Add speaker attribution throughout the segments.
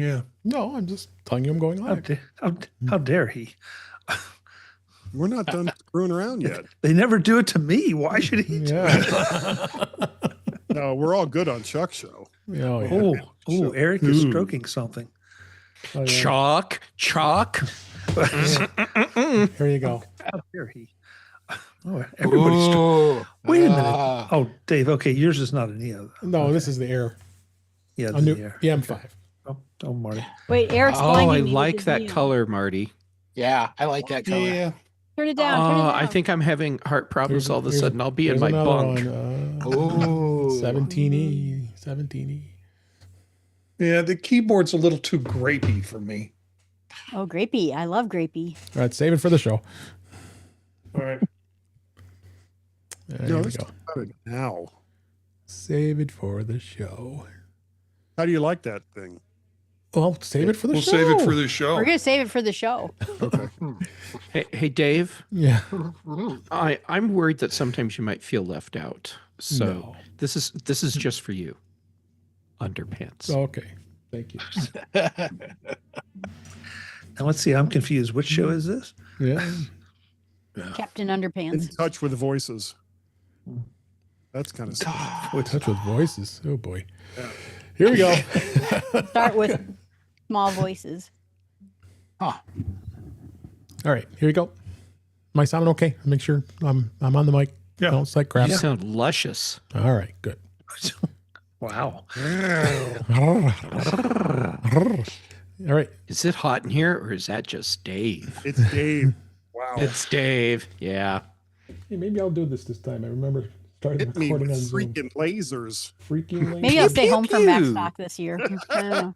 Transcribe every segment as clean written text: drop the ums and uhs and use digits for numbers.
Speaker 1: Yeah.
Speaker 2: No, I'm just telling you I'm going live.
Speaker 3: How dare he?
Speaker 4: We're not done screwing around yet.
Speaker 3: They never do it to me. Why should he do it?
Speaker 4: No, we're all good on Chuck's show.
Speaker 2: Oh, yeah.
Speaker 3: Oh, Eric is stroking something.
Speaker 2: Oh, yeah.
Speaker 1: Chalk.
Speaker 2: Here you go.
Speaker 3: How dare he? Oh, everybody's wait a minute. Oh, Dave. Okay, yours is not an EO.
Speaker 2: No,
Speaker 3: okay.
Speaker 2: This is the Air.
Speaker 3: Yeah,
Speaker 2: A new
Speaker 3: Air.
Speaker 2: M5.
Speaker 3: Oh, Marty.
Speaker 5: Wait, Eric's
Speaker 1: Oh,
Speaker 5: blinding
Speaker 1: I
Speaker 5: me with
Speaker 1: like
Speaker 5: his
Speaker 1: that
Speaker 5: neon.
Speaker 1: color, Marty.
Speaker 6: Yeah, I like that color.
Speaker 1: Yeah.
Speaker 5: Turn it down. Turn it down.
Speaker 1: I think I'm having heart problems all of a sudden. I'll be in
Speaker 2: Here's
Speaker 1: my
Speaker 2: another
Speaker 1: bunk.
Speaker 2: one. 17E.
Speaker 1: Yeah, the keyboard's a little too grapey for me.
Speaker 5: Oh, grapey. I love grapey.
Speaker 2: All right, save it for the show.
Speaker 1: All right.
Speaker 2: There we go.
Speaker 4: Now,
Speaker 2: Save it for the show.
Speaker 4: how do you like that thing?
Speaker 2: Well, save it for the show.
Speaker 1: Save it for the show.
Speaker 5: We're going to save it for the show.
Speaker 4: Okay.
Speaker 1: Hey, Dave.
Speaker 2: Yeah.
Speaker 1: I'm worried that sometimes you might feel left out. So
Speaker 2: No.
Speaker 1: this is just for you. Underpants.
Speaker 2: Okay. Thank you.
Speaker 3: Now let's see. I'm confused. Which show is this?
Speaker 2: Yeah.
Speaker 5: Captain
Speaker 4: In
Speaker 5: Underpants.
Speaker 4: touch with voices. That's kind of
Speaker 2: Touch with voices. Oh boy. Here we go.
Speaker 5: Start with small voices.
Speaker 2: All right, here we go. Am I sounding okay? Make sure I'm on the mic.
Speaker 3: Yeah.
Speaker 2: Don't say crap.
Speaker 1: You sound luscious.
Speaker 2: All right, good.
Speaker 3: Wow.
Speaker 2: All right.
Speaker 1: Is it hot in here or is that just Dave?
Speaker 4: It's Dave. Wow.
Speaker 1: It's Dave. Yeah.
Speaker 2: Hey, maybe I'll do this time. I remember starting
Speaker 4: Hit me
Speaker 2: recording
Speaker 4: with
Speaker 2: on Zoom.
Speaker 4: freaking lasers.
Speaker 2: Freaking
Speaker 5: Maybe I'll stay
Speaker 1: pew,
Speaker 5: home from Max
Speaker 1: pew.
Speaker 5: Talk this year. I don't know.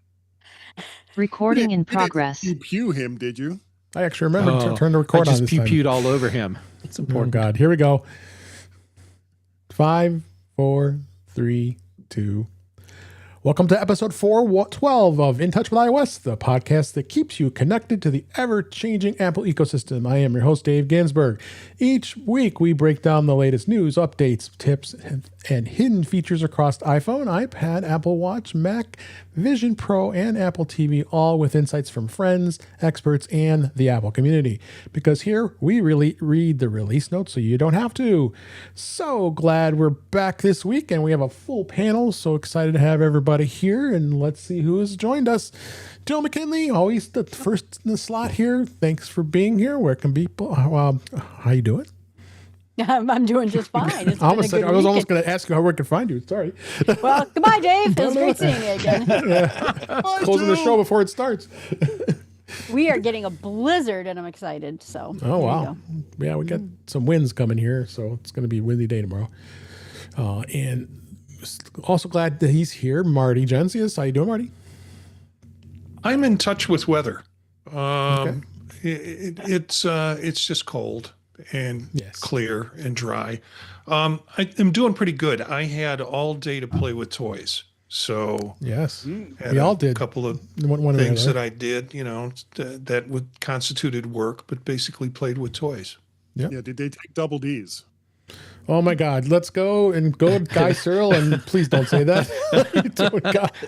Speaker 7: Recording in
Speaker 4: You didn't
Speaker 7: progress.
Speaker 4: pew him, did you?
Speaker 2: I actually remember to turn the record
Speaker 1: I
Speaker 2: on
Speaker 1: just
Speaker 2: this time.
Speaker 1: pew-pewed all over him. It's
Speaker 2: Oh
Speaker 1: important.
Speaker 2: God, here we go. 5, 4, 3, 2. Welcome to episode 412 of In Touch with iOS, the podcast that keeps you connected to the ever-changing Apple ecosystem. I am your host, Dave Ginsburg. Each week, we break down the latest news, updates, tips, and hidden features across iPhone, iPad, Apple Watch, Mac, Vision Pro, and Apple TV, all with insights from friends, experts, and the Apple community. Because here, we really read the release notes so you don't have to. So glad we're back this week, and we have a full panel. So excited to have everybody here, and let's see who has joined us. Jill McKinley, always the first in the slot here. Thanks for being here. Where can people? How you doing?
Speaker 5: I'm doing just fine. It's
Speaker 2: I
Speaker 5: been a
Speaker 2: was
Speaker 5: good
Speaker 2: almost
Speaker 5: weekend.
Speaker 2: going to ask you how we can find you. Sorry.
Speaker 5: Well, goodbye, Dave. It was great seeing you again.
Speaker 2: Closing the show before it starts.
Speaker 5: We are getting a blizzard, and I'm excited. So.
Speaker 2: Oh,
Speaker 5: there you
Speaker 2: wow.
Speaker 5: go.
Speaker 2: Yeah, we got some winds coming here, so it's going to be a windy day tomorrow. And also glad that he's here, Marty Jencius. How you doing, Marty?
Speaker 1: I'm in touch with weather.
Speaker 2: Okay.
Speaker 1: It's just cold and
Speaker 2: Yes.
Speaker 1: clear and dry. I'm doing pretty good. I had all day to play with toys. So
Speaker 2: Yes.
Speaker 1: had
Speaker 2: We all
Speaker 1: a
Speaker 2: did.
Speaker 1: couple of
Speaker 2: One or the
Speaker 1: things
Speaker 2: other.
Speaker 1: that I did, that would constituted work, but basically played with toys.
Speaker 4: Yeah, did they take double D's?
Speaker 2: Oh my God. Let's go and go to Guy Serle, and please don't say that.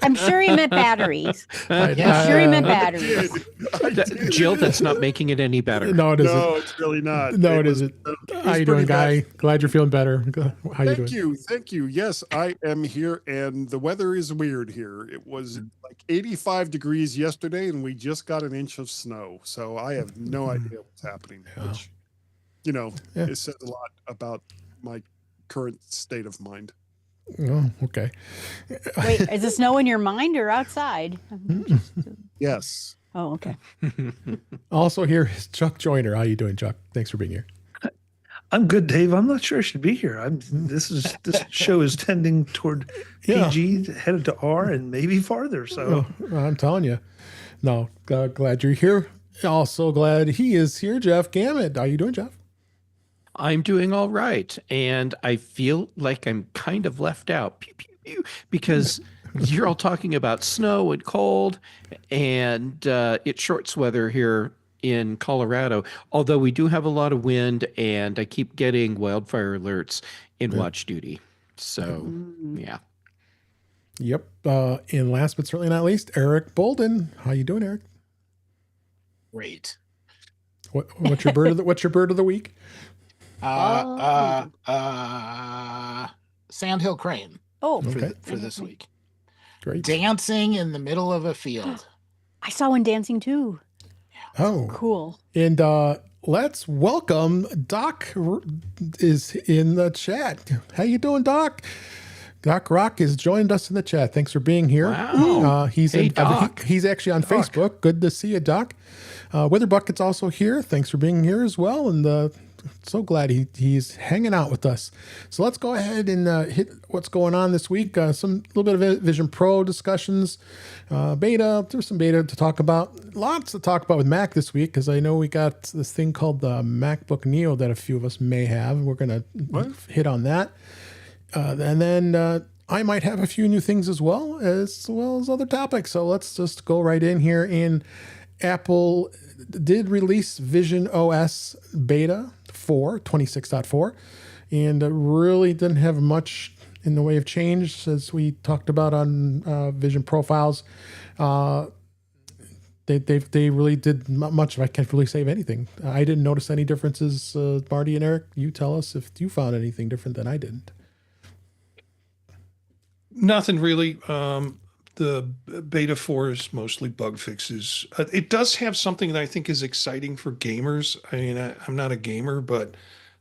Speaker 5: I'm sure he meant batteries. I'm sure he meant batteries.
Speaker 1: Jill, that's not making it any better.
Speaker 2: No, it isn't.
Speaker 4: No, it's really not.
Speaker 2: No, it
Speaker 4: was-
Speaker 2: isn't.
Speaker 4: it
Speaker 2: How
Speaker 4: was
Speaker 2: you doing,
Speaker 4: pretty bad.
Speaker 2: Guy? Glad you're feeling better. How you doing?
Speaker 4: Thank you. Yes, I am here, and the weather is weird here. It was like 85 degrees yesterday, and we just got an inch of snow. So I have no idea what's happening, which, it says a lot about my current state of mind.
Speaker 2: Oh, okay.
Speaker 5: Wait, is the snow in your mind or outside?
Speaker 4: Yes.
Speaker 5: Oh, okay.
Speaker 2: Also here is Chuck Joyner. How you doing, Chuck? Thanks for being here.
Speaker 3: I'm good, Dave. I'm not sure I should be here. This show is tending toward
Speaker 2: Yeah.
Speaker 3: PG, headed to R, and maybe farther. So
Speaker 2: I'm telling you. No, glad you're here. Also glad he is here, Jeff Gamet. How you doing, Jeff?
Speaker 1: I'm doing all right. And I feel like I'm kind of left out pew, pew, pew, because you're all talking about snow and cold, and it's shorts weather here in Colorado, although we do have a lot of wind, and I keep getting wildfire alerts in watch duty. So, yeah.
Speaker 2: Yep. And last but certainly not least, Eric Bolden. How you doing, Eric?
Speaker 6: Great.
Speaker 2: What's your bird of the week?
Speaker 6: Sandhill Crane.
Speaker 5: Oh,
Speaker 6: For this week.
Speaker 2: Great.
Speaker 6: Dancing in the middle of a field.
Speaker 5: I saw one dancing too.
Speaker 2: Oh,
Speaker 5: Cool.
Speaker 2: and let's welcome Doc is in the chat. How you doing, Doc? Doc Rock has joined us in the chat. Thanks for being here.
Speaker 1: Wow.
Speaker 2: Hey,
Speaker 1: Doc.
Speaker 2: He's actually on Facebook. Good to see you, Doc. Witherbucket's also here. Thanks for being here as well. And so glad he's hanging out with us. So let's go ahead and hit what's going on this week. Some little bit of Vision Pro discussions, beta. There's some beta to talk about. Lots to talk about with Mac this week because I know we got this thing called the MacBook Neo that a few of us may have. We're going to hit on that. And then I might have a few new things as well as other topics. So let's just go right in here. And Apple did release Vision OS Beta 4, 26.4, and really didn't have much in the way of change as we talked about on Vision Profiles. They really did not much. I can't really say anything. I didn't notice any differences. Marty and Eric, you tell us if you found anything different than I didn't.
Speaker 3: Nothing really. The beta 4 is mostly bug fixes. It does have something that I think is exciting for gamers. I mean, I'm not a gamer, but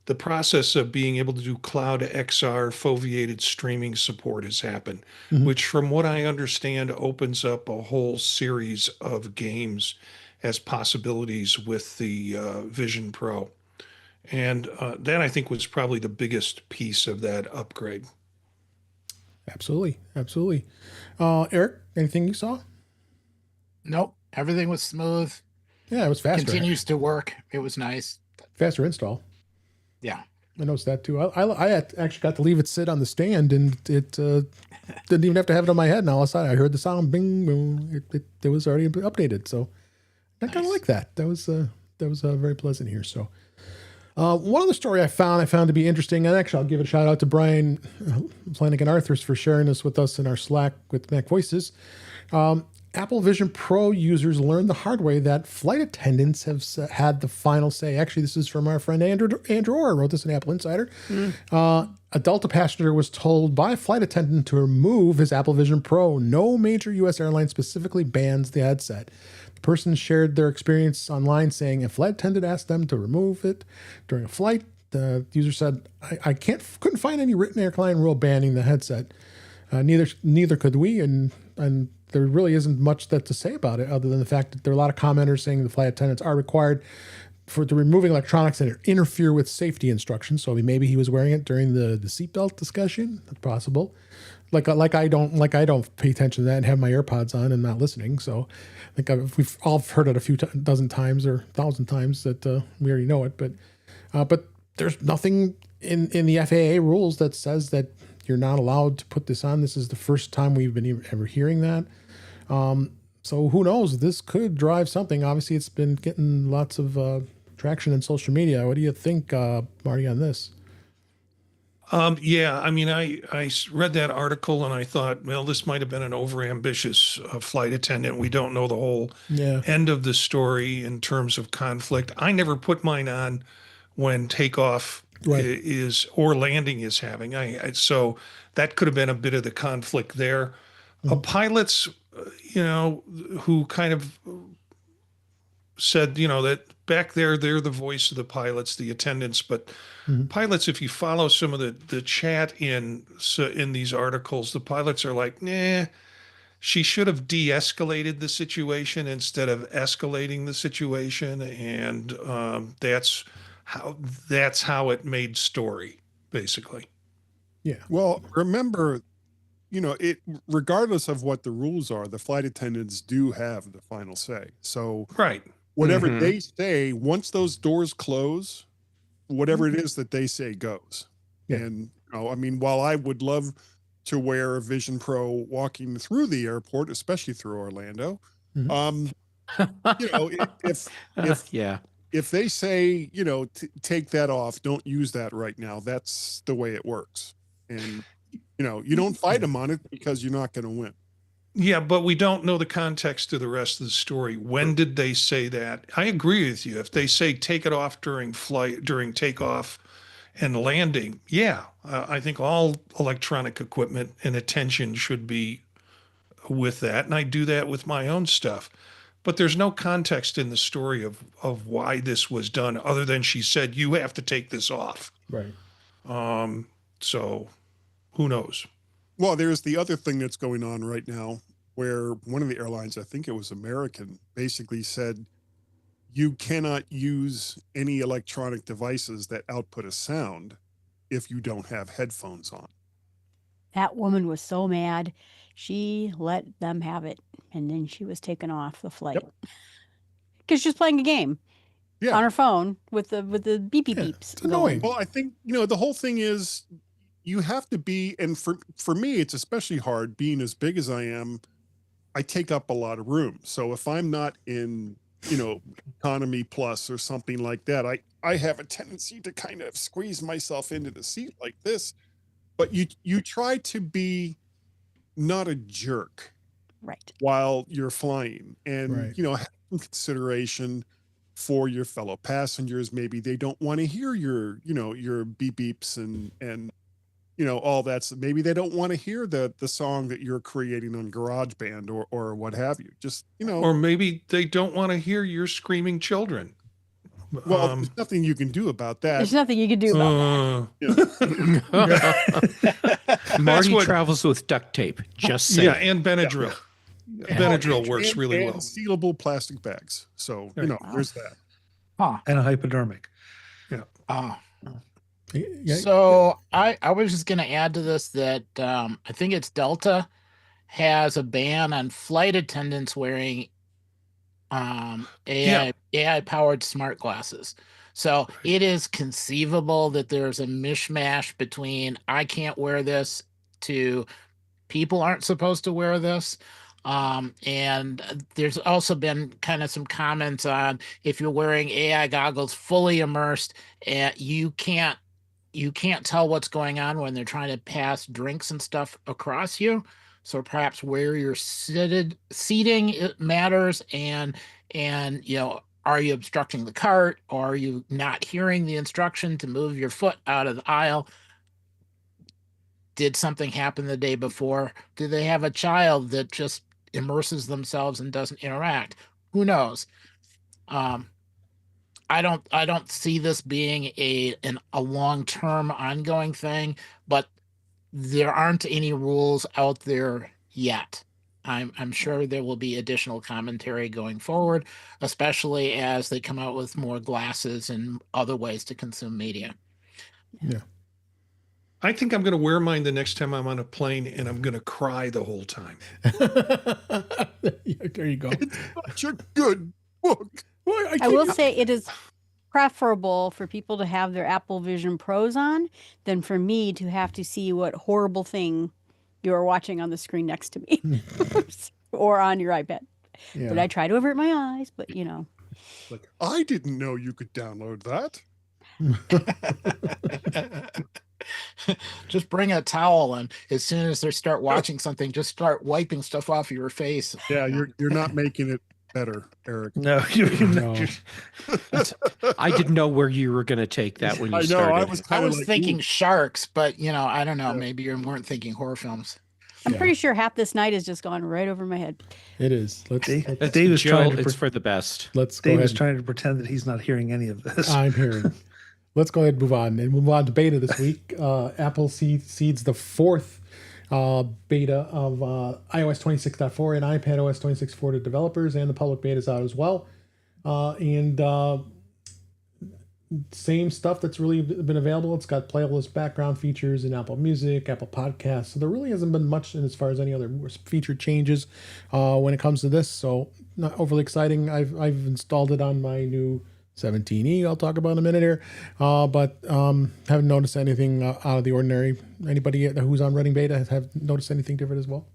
Speaker 3: the process of being able to do cloud XR foveated streaming support has happened, which from what I understand opens up a whole series of games as possibilities with the Vision Pro. And that I think was probably the biggest piece of that upgrade.
Speaker 2: Absolutely. Eric, anything you saw?
Speaker 6: Nope. Everything was smooth.
Speaker 2: Yeah, it was faster.
Speaker 6: Continues to work. It was nice.
Speaker 2: Faster install.
Speaker 6: Yeah.
Speaker 2: I noticed that too. I actually got to leave it sit on the stand, and it didn't even have to have it on my head. And all of a sudden, I heard the sound, bing, boom. It was already updated. So I kind of like that. That was very pleasant here. So one other story I found to be interesting, and actually I'll give a shout out to Brian Flanagan Arthurs for sharing this with us in our Slack with Mac Voices. Apple Vision Pro users learned the hard way that flight attendants have had the final say. Actually, this is from our friend Andrew Orr, wrote this in Apple Insider. A Delta passenger was told by a flight attendant to remove his Apple Vision Pro. No major U.S. airline specifically bans the headset. The person shared their experience online, saying a flight attendant asked them to remove it during a flight. The user said, "I couldn't find any written airline rule banning the headset. Neither could we, and there really isn't much to say about it other than the fact that there are a lot of commenters saying the flight attendants are required for removing electronics that interfere with safety instructions." So maybe he was wearing it during the seatbelt discussion. That's possible. Like I don't pay attention to that and have my AirPods on and not listening. So I think we've all heard it a dozen times or 1,000 times that we already know it. But there's nothing in the FAA rules that says that you're not allowed to put this on. This is the first time we've been ever hearing that. So who knows? This could drive something. Obviously, it's been getting lots of traction in social media. What do you think, Marty, on this?
Speaker 3: Yeah, I mean, I read that article and I thought, well, this might have been an overambitious flight attendant. We don't know the whole end of the story in terms of conflict. I never put mine on when takeoff is or landing is having. So that could have been a bit of the conflict there. Pilots, who kind of said, that back there, they're the voice of the pilots, the attendants, but pilots, if you follow some of the chat in these articles, the pilots are like, nah, she should have de-escalated the situation instead of escalating the situation. And that's how it made story, basically.
Speaker 2: Yeah.
Speaker 4: Well, remember, regardless of what the rules are, the flight attendants do have the final say. So whatever they say, once those doors close, whatever it is that they say goes. Yeah. And while I would love to wear a Vision Pro walking through the airport, especially through Orlando, if they say, take that off, don't use that right now, that's the way it works. And you don't fight them on it because you're not going to win.
Speaker 3: Yeah, but we don't know the context of the rest of the story. When did they say that? I agree with you. If they say take it off during flight, during takeoff and landing, yeah, I think all electronic equipment and attention should be with that. And I do that with my own stuff. But there's no context in the story of why this was done other than she said, you have to take this off.
Speaker 2: Right.
Speaker 3: So who knows?
Speaker 4: Well, there's the other thing that's going on right now where one of the airlines, I think it was American, basically said you cannot use any electronic devices that output a sound if you don't have headphones on.
Speaker 5: That woman was so mad. She let them have it, and then she was taken off the flight because she was playing a game on her phone with the beepy beeps.
Speaker 2: It's annoying.
Speaker 4: Well, I think the whole thing is you have to be, and for me, it's especially hard being as big as I am. I take up a lot of room, so if I'm not in economy plus or something like that, I have a tendency to kind of squeeze myself into the seat like this. But you try to be not a jerk,
Speaker 5: right, while
Speaker 4: you're flying, and have some consideration for your fellow passengers. Maybe they don't want to hear your beep beeps and all that. Maybe they don't want to hear the song that you're creating on GarageBand or what have you. Just
Speaker 3: or maybe they don't want to hear your screaming children.
Speaker 4: Well, there's nothing you can do about that.
Speaker 5: There's nothing you can do about
Speaker 1: that. Marty travels with duct tape. Just saying.
Speaker 3: Yeah, and Benadryl. Yeah. Benadryl works really well.
Speaker 4: Sealable plastic bags. So there's that.
Speaker 8: And a hypodermic.
Speaker 3: Yeah.
Speaker 6: So I was just going to add to this that I think it's Delta has a ban on flight attendants wearing AI powered smart glasses. So it is conceivable that there's a mishmash between I can't wear this to people aren't supposed to wear this. And there's also been kind of some comments on if you're wearing AI goggles fully immersed, you can't tell what's going on when they're trying to pass drinks and stuff across you. So perhaps where you're seating it matters, and are you obstructing the cart, or are you not hearing the instruction to move your foot out of the aisle? Did something happen the day before? Do they have a child that just immerses themselves and doesn't interact? Who knows? I don't see this being a long-term ongoing thing, but there aren't any rules out there yet. I'm sure there will be additional commentary going forward, especially as they come out with more glasses and other ways to consume media.
Speaker 2: Yeah.
Speaker 3: I think I'm going to wear mine the next time I'm on a plane, and I'm going to cry the whole time.
Speaker 2: There you go.
Speaker 4: It's such a good book.
Speaker 5: I will say it is preferable for people to have their Apple Vision Pros on than for me to have to see what horrible thing you are watching on the screen next to me or on your iPad. Yeah. But I try to avert my eyes, but
Speaker 4: Like, I didn't know you could download that.
Speaker 6: Just bring a towel, and as soon as they start watching something, just start wiping stuff off your face.
Speaker 4: Yeah, you're not making it better, Eric.
Speaker 8: No,
Speaker 2: No.
Speaker 1: I didn't know where you were going to take that when you started.
Speaker 6: I was thinking sharks, but I don't know. Maybe you weren't thinking horror films.
Speaker 5: I'm pretty sure half this night has just gone right over my head.
Speaker 2: It is.
Speaker 8: Dave is trying to.
Speaker 1: It's for the best.
Speaker 8: Dave is trying to pretend that he's not hearing any of this.
Speaker 2: I'm hearing. Let's go ahead and move on. And move on to beta this week. Apple seeds the fourth beta of iOS 26.4 and iPadOS 26.4 to developers, and the public beta is out as well. Same stuff that's really been available. It's got playlist background features in Apple Music, Apple Podcasts. So there really hasn't been much as far as any other feature changes when it comes to this. So not overly exciting. I've installed it on my new 17E. I'll talk about in a minute here. But haven't noticed anything out of the ordinary. Anybody who's on running beta have noticed anything different as well?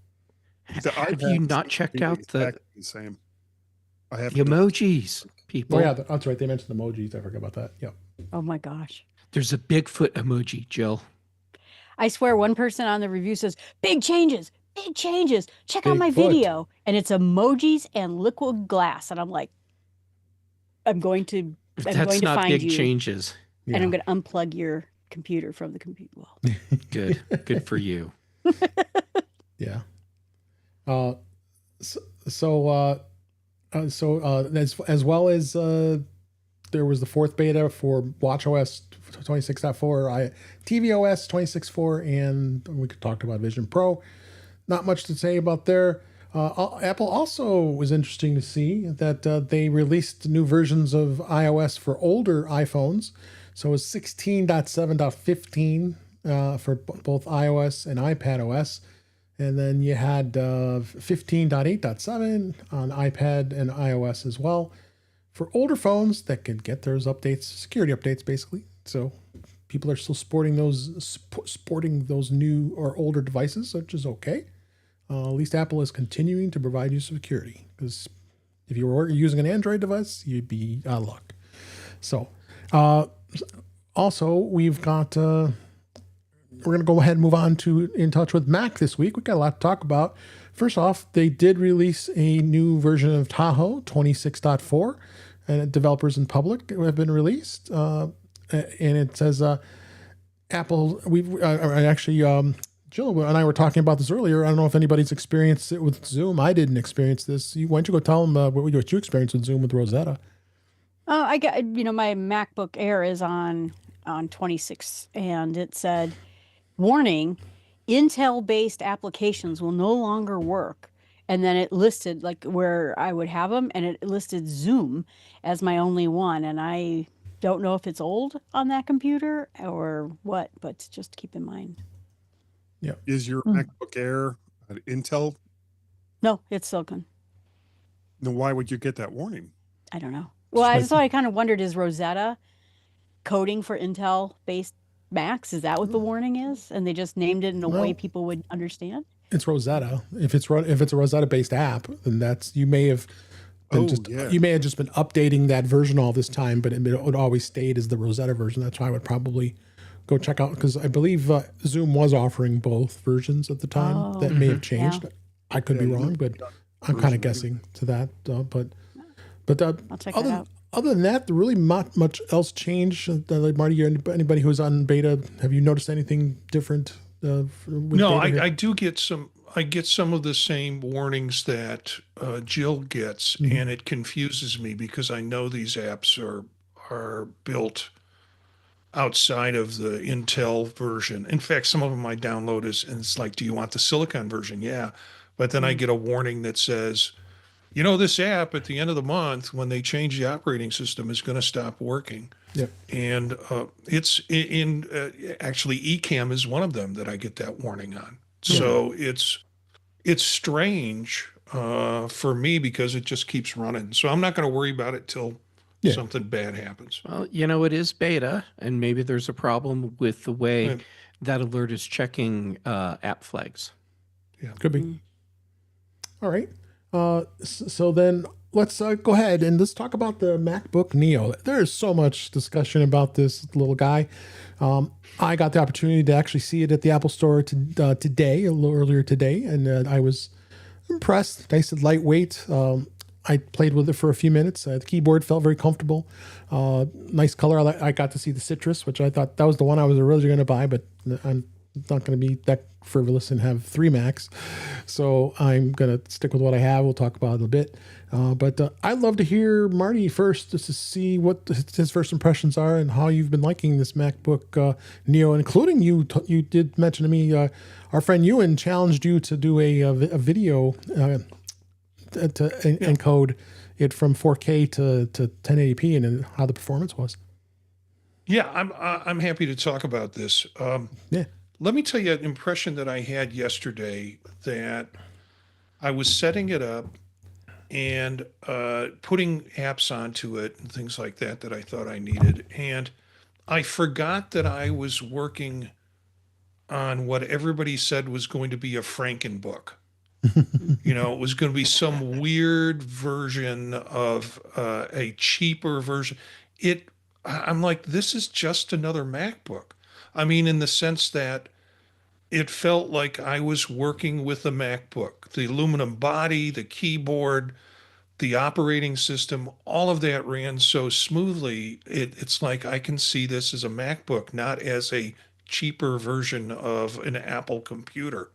Speaker 1: Have you not checked out the
Speaker 4: same? I have
Speaker 1: the emojis, people.
Speaker 2: Oh yeah, that's right. They mentioned emojis. I forgot about that. Yeah.
Speaker 5: Oh my gosh.
Speaker 1: There's a Bigfoot emoji, Jill.
Speaker 5: I swear one person on the review says, big changes. Check out my
Speaker 2: Bigfoot.
Speaker 5: video. And it's emojis and liquid glass. And I'm like, I'm going to
Speaker 1: That's not
Speaker 5: find
Speaker 1: big
Speaker 5: you,
Speaker 1: changes.
Speaker 5: and I'm going to unplug your computer from the computer wall.
Speaker 1: Good for you.
Speaker 2: Yeah. So as well as there was the fourth beta for WatchOS 26.4, tvOS 26.4, and we could talk about Vision Pro. Not much to say about there. Apple also was interesting to see that they released new versions of iOS for older iPhones. So it was 16.7.15 for both iOS and iPadOS. And then you had 15.8.7 on iPad and iOS as well for older phones that could get those updates, security updates, basically. So people are still sporting those new or older devices, which is okay. At least Apple is continuing to provide you security, because if you were using an Android device, you'd be out of luck. So also we've got... we're going to go ahead and move on to In Touch with Mac this week. We've got a lot to talk about. First off, they did release a new version of Tahoe 26.4, and developers in public have been released. And it says Apple, Jill and I were talking about this earlier. I don't know if anybody's experienced it with Zoom. I didn't experience this. Why don't you go tell them what you experienced with Zoom with Rosetta?
Speaker 5: Oh, I got, my MacBook Air is on 26, and it said, warning, Intel-based applications will no longer work. And then it listed like where I would have them, and it listed Zoom as my only one. And I don't know if it's old on that computer or what, but just keep in mind.
Speaker 2: Yeah.
Speaker 4: Is your MacBook Air an Intel?
Speaker 5: No, it's Silicon.
Speaker 4: Then why would you get that warning?
Speaker 5: I don't know. Well, I kind of wondered, is Rosetta coding for Intel-based Macs? Is that what the warning is? And they just named it in a way people would understand?
Speaker 2: It's Rosetta. If it's a Rosetta-based app, then you may have been just been updating that version all this time, but it always stayed as the Rosetta version. That's why I would probably go check out, because I believe Zoom was offering both versions at the time. That may have changed. Yeah. I could be wrong, but I'm kind of guessing to that. But
Speaker 5: I'll check that out.
Speaker 2: Other than that, there really not much else changed. Like Marty, anybody who's on beta, have you noticed anything different?
Speaker 3: No, I do get some. I get some of the same warnings that Jill gets, and it confuses me because I know these apps are built outside of the Intel version. In fact, some of them I download and it's like, do you want the Silicon version? Yeah, but then I get a warning that says, this app at the end of the month, when they change the operating system, is going to stop working.
Speaker 2: Yeah. And
Speaker 3: it's actually Ecamm is one of them that I get that warning on. So it's strange for me because it just keeps running. So I'm not going to worry about it till something bad happens.
Speaker 1: Well, it is beta, and maybe there's a problem with the way that alert is checking app flags.
Speaker 3: Yeah.
Speaker 2: Could be. All right. So then let's go ahead and let's talk about the MacBook Neo. There's so much discussion about this little guy. I got the opportunity to actually see it at the Apple Store today, a little earlier today, and I was impressed. Nice and lightweight. I played with it for a few minutes. The keyboard felt very comfortable. Nice color. I got to see the citrus, which I thought that was the one I was originally going to buy, but I'm not going to be that frivolous and have 3 Macs. So I'm going to stick with what I have. We'll talk about it a bit. But I'd love to hear Marty first, just to see what his first impressions are and how you've been liking this MacBook Neo, including you did mention to me, our friend Ewan challenged you to do a video to encode it from 4K to 1080p and how the performance was.
Speaker 3: Yeah, I'm happy to talk about this. Let me tell you an impression that I had yesterday, that I was setting it up and putting apps onto it and things like that I thought I needed. And I forgot that I was working on what everybody said was going to be a Frankenbook. It was going to be some weird version of a cheaper version. I'm like, this is just another MacBook. I mean, in the sense that it felt like I was working with a MacBook. The aluminum body, the keyboard, the operating system, all of that ran so smoothly. It's like I can see this as a MacBook, not as a cheaper version of an Apple computer.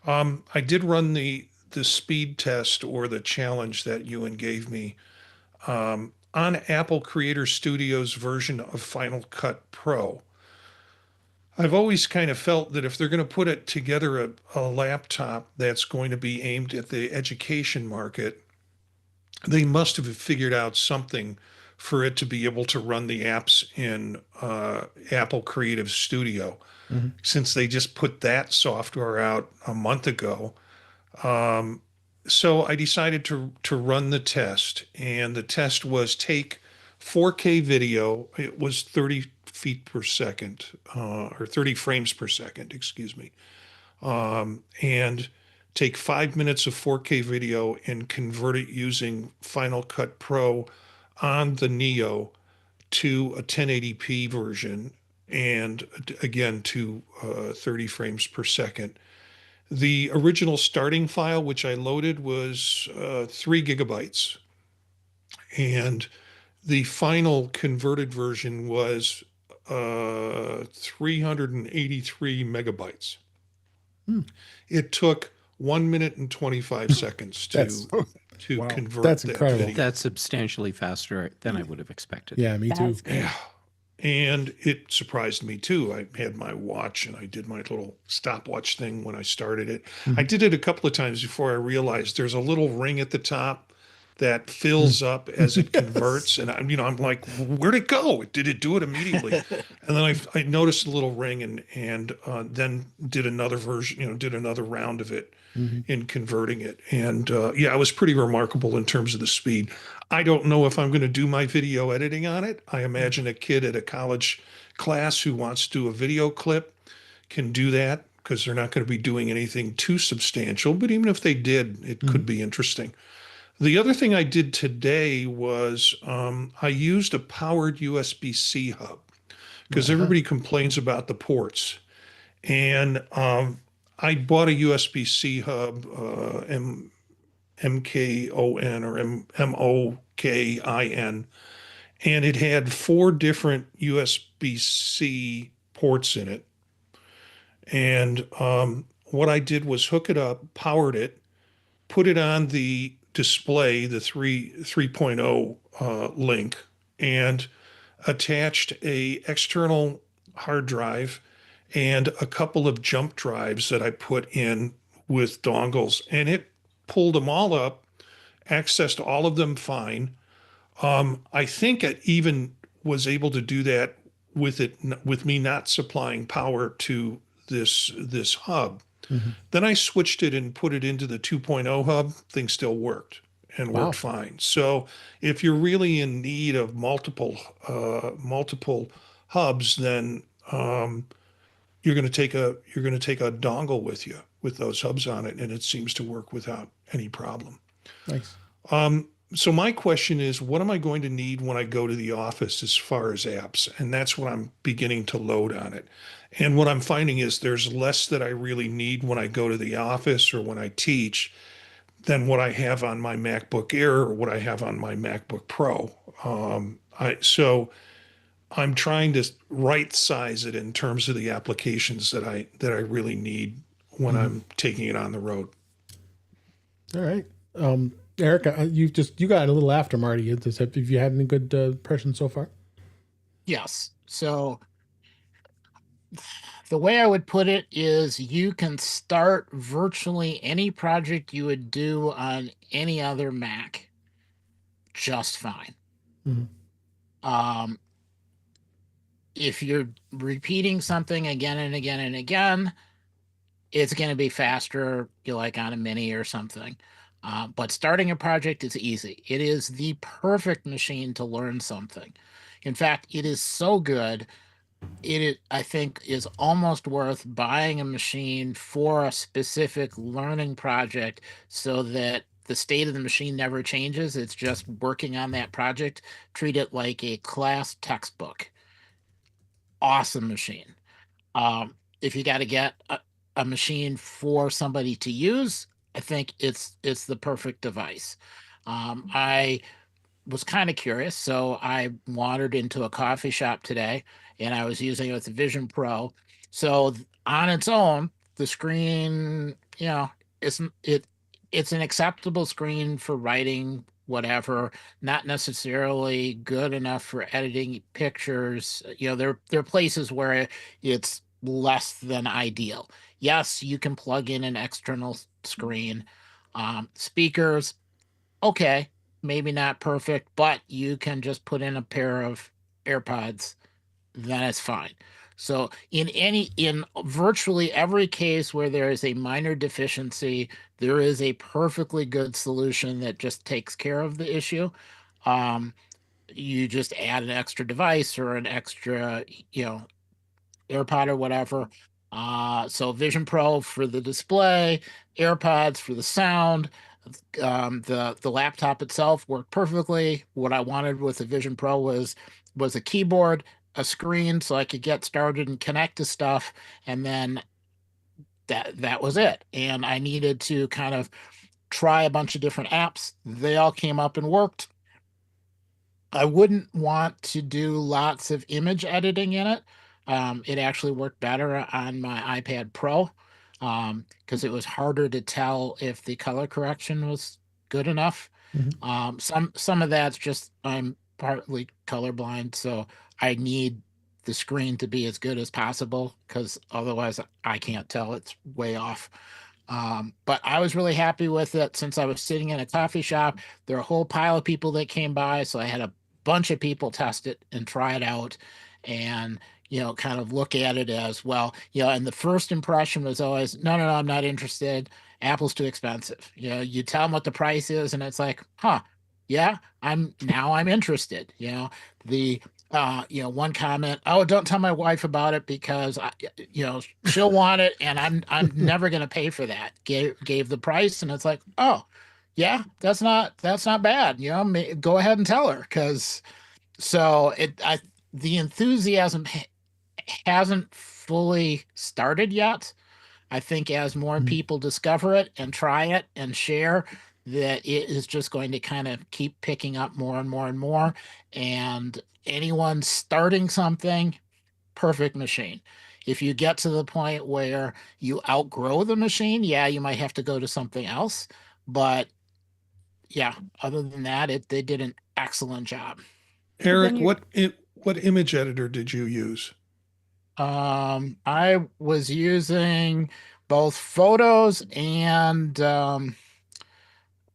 Speaker 3: I did run the speed test or the challenge that Ewan gave me on Apple Creator Studio's version of Final Cut Pro. I've always kind of felt that if they're going to put it together a laptop that's going to be aimed at the education market, they must have figured out something for it to be able to run the apps in Apple Creative Studio. Since they just put that software out a month ago. So I decided to run the test, and the test was take 4K video. It was 30 feet per second, or 30 frames per second, excuse me, and take 5 minutes of 4K video and convert it using Final Cut Pro on the Neo to a 1080p version, and again to 30 frames per second. The original starting file, which I loaded, was 3 gigabytes. And the final converted version was 383 megabytes. It took 1 minute and 25 seconds to convert
Speaker 2: That's
Speaker 3: that
Speaker 2: incredible.
Speaker 3: video.
Speaker 1: That's substantially faster than I would have expected.
Speaker 2: Yeah, me too.
Speaker 3: Yeah. And it surprised me too. I had my watch and I did my little stopwatch thing when I started it. I did it a couple of times before I realized there's a little ring at the top that fills up as it converts. And I'm like, where'd it go? Did it do it immediately? And then I noticed a little ring and then did another version, did another round of it in converting it. And yeah, it was pretty remarkable in terms of the speed. I don't know if I'm going to do my video editing on it. I imagine a kid at a college class who wants to do a video clip can do that because they're not going to be doing anything too substantial. But even if they did, it could be interesting. The other thing I did today was I used a powered USB-C hub because everybody complains about the ports. And I bought a USB-C hub, MKON or MOKIN, and it had 4 different USB-C ports in it. And what I did was hook it up, powered it, put it on the display, the 3.0 link, and attached a external hard drive and a couple of jump drives that I put in with dongles, and it pulled them all up, accessed all of them fine. I think it even was able to do that with me not supplying power to this hub. Then I switched it and put it into the 2.0 hub. Things still worked and worked fine. So if you're really in need of multiple hubs, then you're going to take a dongle with you with those hubs on it, and it seems to work without any problem.
Speaker 2: Nice.
Speaker 3: So my question is, what am I going to need when I go to the office as far as apps? And that's what I'm beginning to load on it. And what I'm finding is there's less that I really need when I go to the office or when I teach than what I have on my MacBook Air or what I have on my MacBook Pro. So I'm trying to right size it in terms of the applications that I really need when I'm taking it on the road.
Speaker 2: All right. Erica, you got a little after Marty. Have you had any good impressions so far?
Speaker 6: Yes. So the way I would put it is you can start virtually any project you would do on any other Mac just fine. If you're repeating something again and again and again, it's going to be faster, like on a mini or something. But starting a project is easy. It is the perfect machine to learn something. In fact, it is so good, I think, is almost worth buying a machine for a specific learning project so that the state of the machine never changes. It's just working on that project. Treat it like a class textbook. Awesome machine. if you got to get a machine for somebody to use, I think it's the perfect device. I was kind of curious, so I wandered into a coffee shop today, and I was using it with the Vision Pro. So on its own, the screen, it's an acceptable screen for writing, whatever. Not necessarily good enough for editing pictures. There are places where it's less than ideal. Yes, you can plug in an external screen. Speakers, okay, maybe not perfect, but you can just put in a pair of AirPods, then it's fine. So in virtually every case where there is a minor deficiency, there is a perfectly good solution that just takes care of the issue. You just add an extra device or an extra, AirPod or whatever. So Vision Pro for the display, AirPods for the sound. The laptop itself worked perfectly. What I wanted with the Vision Pro was a keyboard, a screen, so I could get started and connect to stuff, and then that was it. And I needed to kind of try a bunch of different apps. They all came up and worked. I wouldn't want to do lots of image editing in it. It actually worked better on my iPad Pro because it was harder to tell if the color correction was good enough. Some of that's just I'm partly colorblind, so I need the screen to be as good as possible because otherwise I can't tell. It's way off. But I was really happy with it since I was sitting in a coffee shop. There are a whole pile of people that came by, so I had a bunch of people test it and try it out and kind of look at it as well. And the first impression was always, no, I'm not interested. Apple's too expensive. You tell them what the price is and it's like, yeah, I'm interested. One comment, oh, don't tell my wife about it because she'll want it and I'm never going to pay for that. Gave the price and it's like, oh yeah, that's not bad. Go ahead and tell her the enthusiasm hasn't fully started yet. I think as more people discover it and try it and share, that it is just going to kind of keep picking up more and more and more. And anyone starting something, perfect machine. If you get to the point where you outgrow the machine, yeah, you might have to go to something else. But yeah, other than that, they did an excellent job.
Speaker 3: Eric, what image editor did you use?
Speaker 6: I was using both Photos and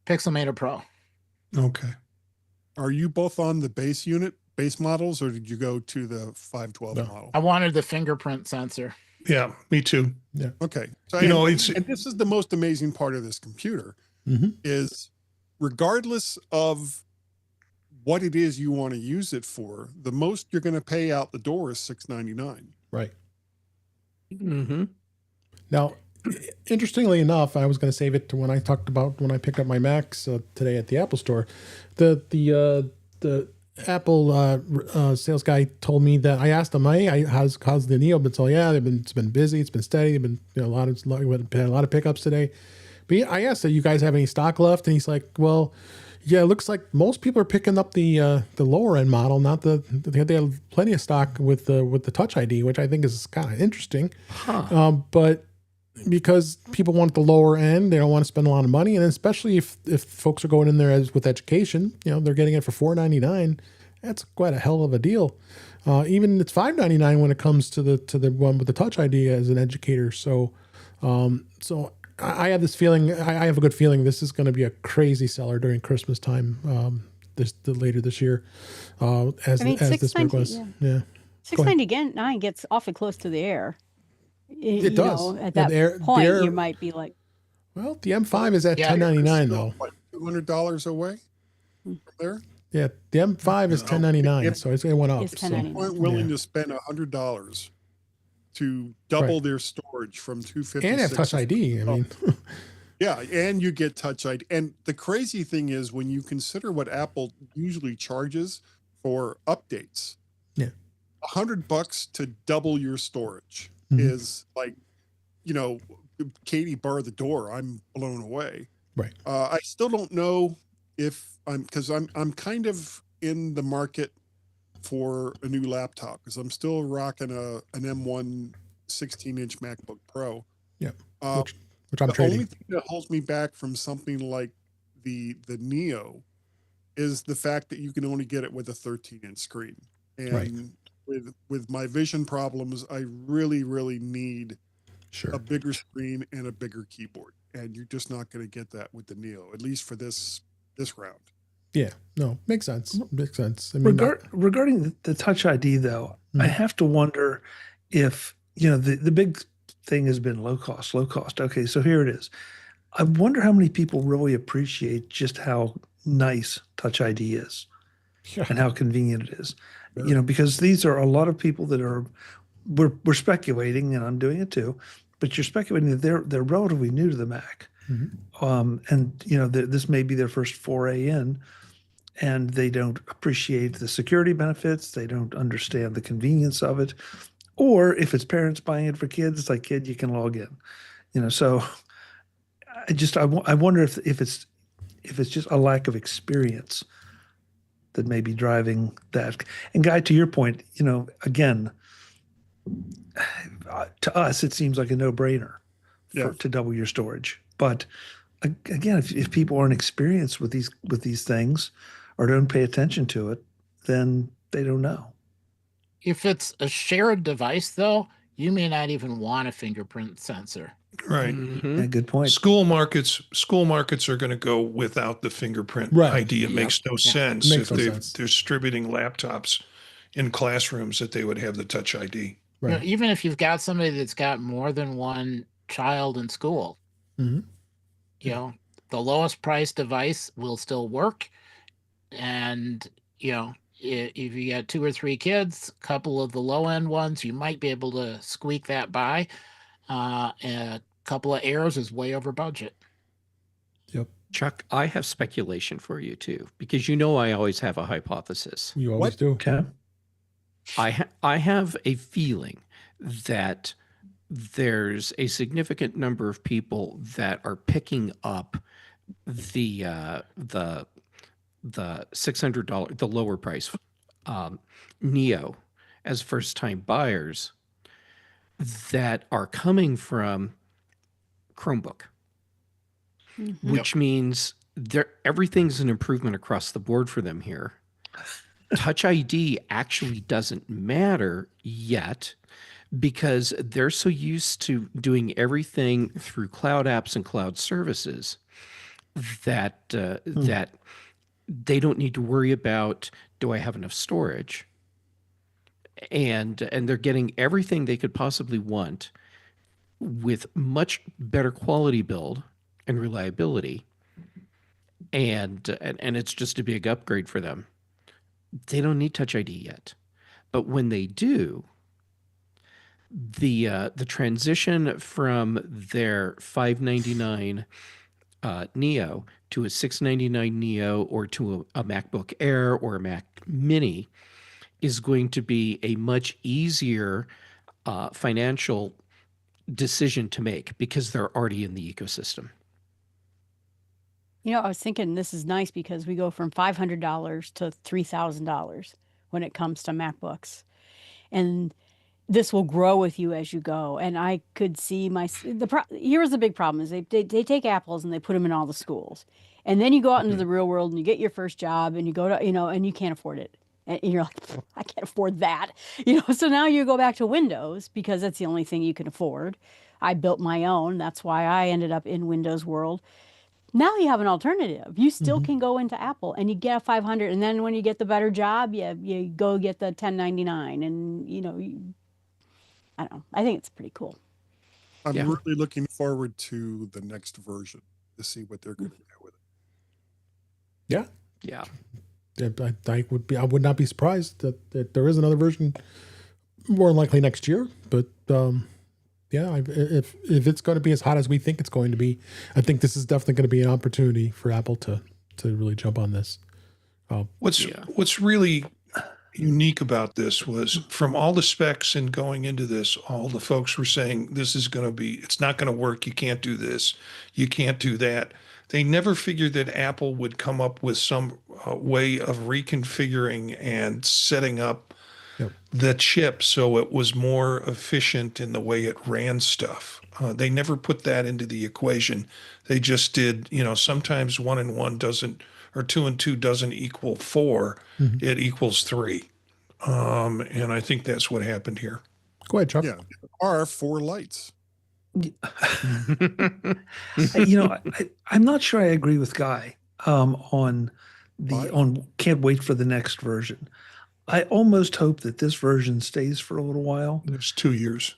Speaker 6: Pixelmator Pro.
Speaker 3: Okay.
Speaker 4: Are you both on the base models, or did you go to the 512 model?
Speaker 6: I wanted the fingerprint sensor.
Speaker 3: Yeah, me too.
Speaker 2: Yeah.
Speaker 4: Okay. So,
Speaker 3: and
Speaker 4: this is the most amazing part of this computer is regardless of what it is you want to use it for, the most you're going to pay out the door is $699.
Speaker 2: Right.
Speaker 1: Mm-hmm.
Speaker 2: Now, interestingly enough, I was going to save it to when I picked up my Macs today at the Apple Store. The Apple sales guy told me that I asked him, "Hey, how's the Neo been?" So yeah, it's been busy, it's been steady, they've been a lot of pickups today. But I asked, "Do you guys have any stock left?" And he's like, "Well, yeah, it looks like most people are picking up the lower end model, not they have plenty of stock with the Touch ID, which I think is kind of interesting. But because people want the lower end, they don't want to spend a lot of money, and especially if folks are going in there with education, they're getting it for $499. That's quite a hell of a deal. Even it's $599 when it comes to the one with the Touch ID as an educator. So I have this feeling. I have a good feeling this is going to be a crazy seller during Christmas time. Later this year, as this week was. Yeah.
Speaker 5: $699 gets awfully close to the Air.
Speaker 2: It does.
Speaker 5: At that point, you might be like,
Speaker 2: well, the M5 is at $1099 though.
Speaker 4: What, $200 away from there?
Speaker 2: Yeah, the M5 is $1099, so it went up.
Speaker 5: It's $10.99.
Speaker 4: Weren't willing to spend $100 to double their storage from $256
Speaker 2: and have Touch ID. I mean,
Speaker 4: yeah, and you get Touch ID. And the crazy thing is, when you consider what Apple usually charges for updates, $100 to double your storage. is like, Katie barred the door. I'm blown away.
Speaker 2: Right.
Speaker 4: I still don't know if because I'm kind of in the market for a new laptop because I'm still rocking an M1 16-inch MacBook Pro.
Speaker 2: Yeah. Which I'm
Speaker 4: the
Speaker 2: trading.
Speaker 4: only thing that holds me back from something like the Neo is the fact that you can only get it with a 13-inch screen. And with my vision problems, I really, really need a bigger screen and a bigger keyboard. And you're just not going to get that with the Neo, at least for this round.
Speaker 2: Yeah, no, makes sense. Makes sense. I mean,
Speaker 8: regarding the Touch ID, though, I have to wonder if, the big thing has been low cost. Okay, so here it is. I wonder how many people really appreciate just how nice Touch ID is and how convenient it is. Because these are a lot of people that we're speculating, and I'm doing it too, but you're speculating that they're relatively new to the Mac. And this may be their first foray in, and they don't appreciate the security benefits. They don't understand the convenience of it. Or if it's parents buying it for kids, it's like, kid, you can log in. So I wonder if it's just a lack of experience that may be driving that. And Guy, to your point, again, to us, it seems like a no-brainer to double your storage. But again, if people aren't experienced with these things or don't pay attention to it, then they don't know.
Speaker 6: If it's a shared device, though, you may not even want a fingerprint sensor.
Speaker 3: Right.
Speaker 8: Yeah, good point.
Speaker 3: School markets are going to go without the fingerprint ID. It makes no sense if they're distributing laptops in classrooms that they would have the Touch ID.
Speaker 2: Right.
Speaker 6: Even if you've got somebody that's got more than one child in school, the lowest price device will still work. And, if you got 2 or 3 kids, a couple of the low end ones, you might be able to squeak that by. A couple of errors is way over budget.
Speaker 2: Yep.
Speaker 1: Chuck, I have speculation for you too, because I always have a hypothesis.
Speaker 2: You always do.
Speaker 8: Okay.
Speaker 1: I have a feeling that there's a significant number of people that are picking up the $600, the lower price Neo as first-time buyers that are coming from Chromebook, which means everything's an improvement across the board for them here. Touch ID actually doesn't matter yet because they're so used to doing everything through cloud apps and cloud services that that they don't need to worry about, do I have enough storage? And they're getting everything they could possibly want with much better quality build and reliability. And it's just a big upgrade for them. They don't need Touch ID yet. But when they do, the transition from their $599 Neo to a $699 Neo or to a MacBook Air or a Mac Mini is going to be a much easier financial decision to make because they're already in the ecosystem.
Speaker 5: I was thinking this is nice because we go from $500 to $3,000 when it comes to MacBooks. And this will grow with you as you go. And I could see here's the big problem is they take apples and they put them in all the schools. And then you go out into the real world and you get your first job and you go to, and you can't afford it. And you're like, I can't afford that. So now you go back to Windows because that's the only thing you can afford. I built my own. That's why I ended up in Windows world. Now you have an alternative. You still can go into Apple and you get a 500. And then when you get the better job, you go get the 1099. And, I don't know. I think it's pretty cool.
Speaker 4: I'm really looking forward to the next version to see what they're going to do with it.
Speaker 1: Yeah.
Speaker 2: I would not be surprised that there is another version, more than likely next year. But if it's going to be as hot as we think it's going to be, I think this is definitely going to be an opportunity for Apple to really jump on this.
Speaker 3: What's really unique about this was from all the specs and going into this, all the folks were saying, it's not going to work. You can't do this. You can't do that. They never figured that Apple would come up with some way of reconfiguring and setting up the chip so it was more efficient in the way it ran stuff. They never put that into the equation. They just did, sometimes 1 and 1 doesn't, or 2 and 2 doesn't equal 4.
Speaker 2: Mm-hmm.
Speaker 3: It equals 3. And I think that's what happened here.
Speaker 2: Go ahead, Chuck.
Speaker 4: Yeah, there are 4 lights.
Speaker 8: I'm not sure I agree with Guy on can't wait for the next version. I almost hope that this version stays for a little while.
Speaker 3: There's 2 years.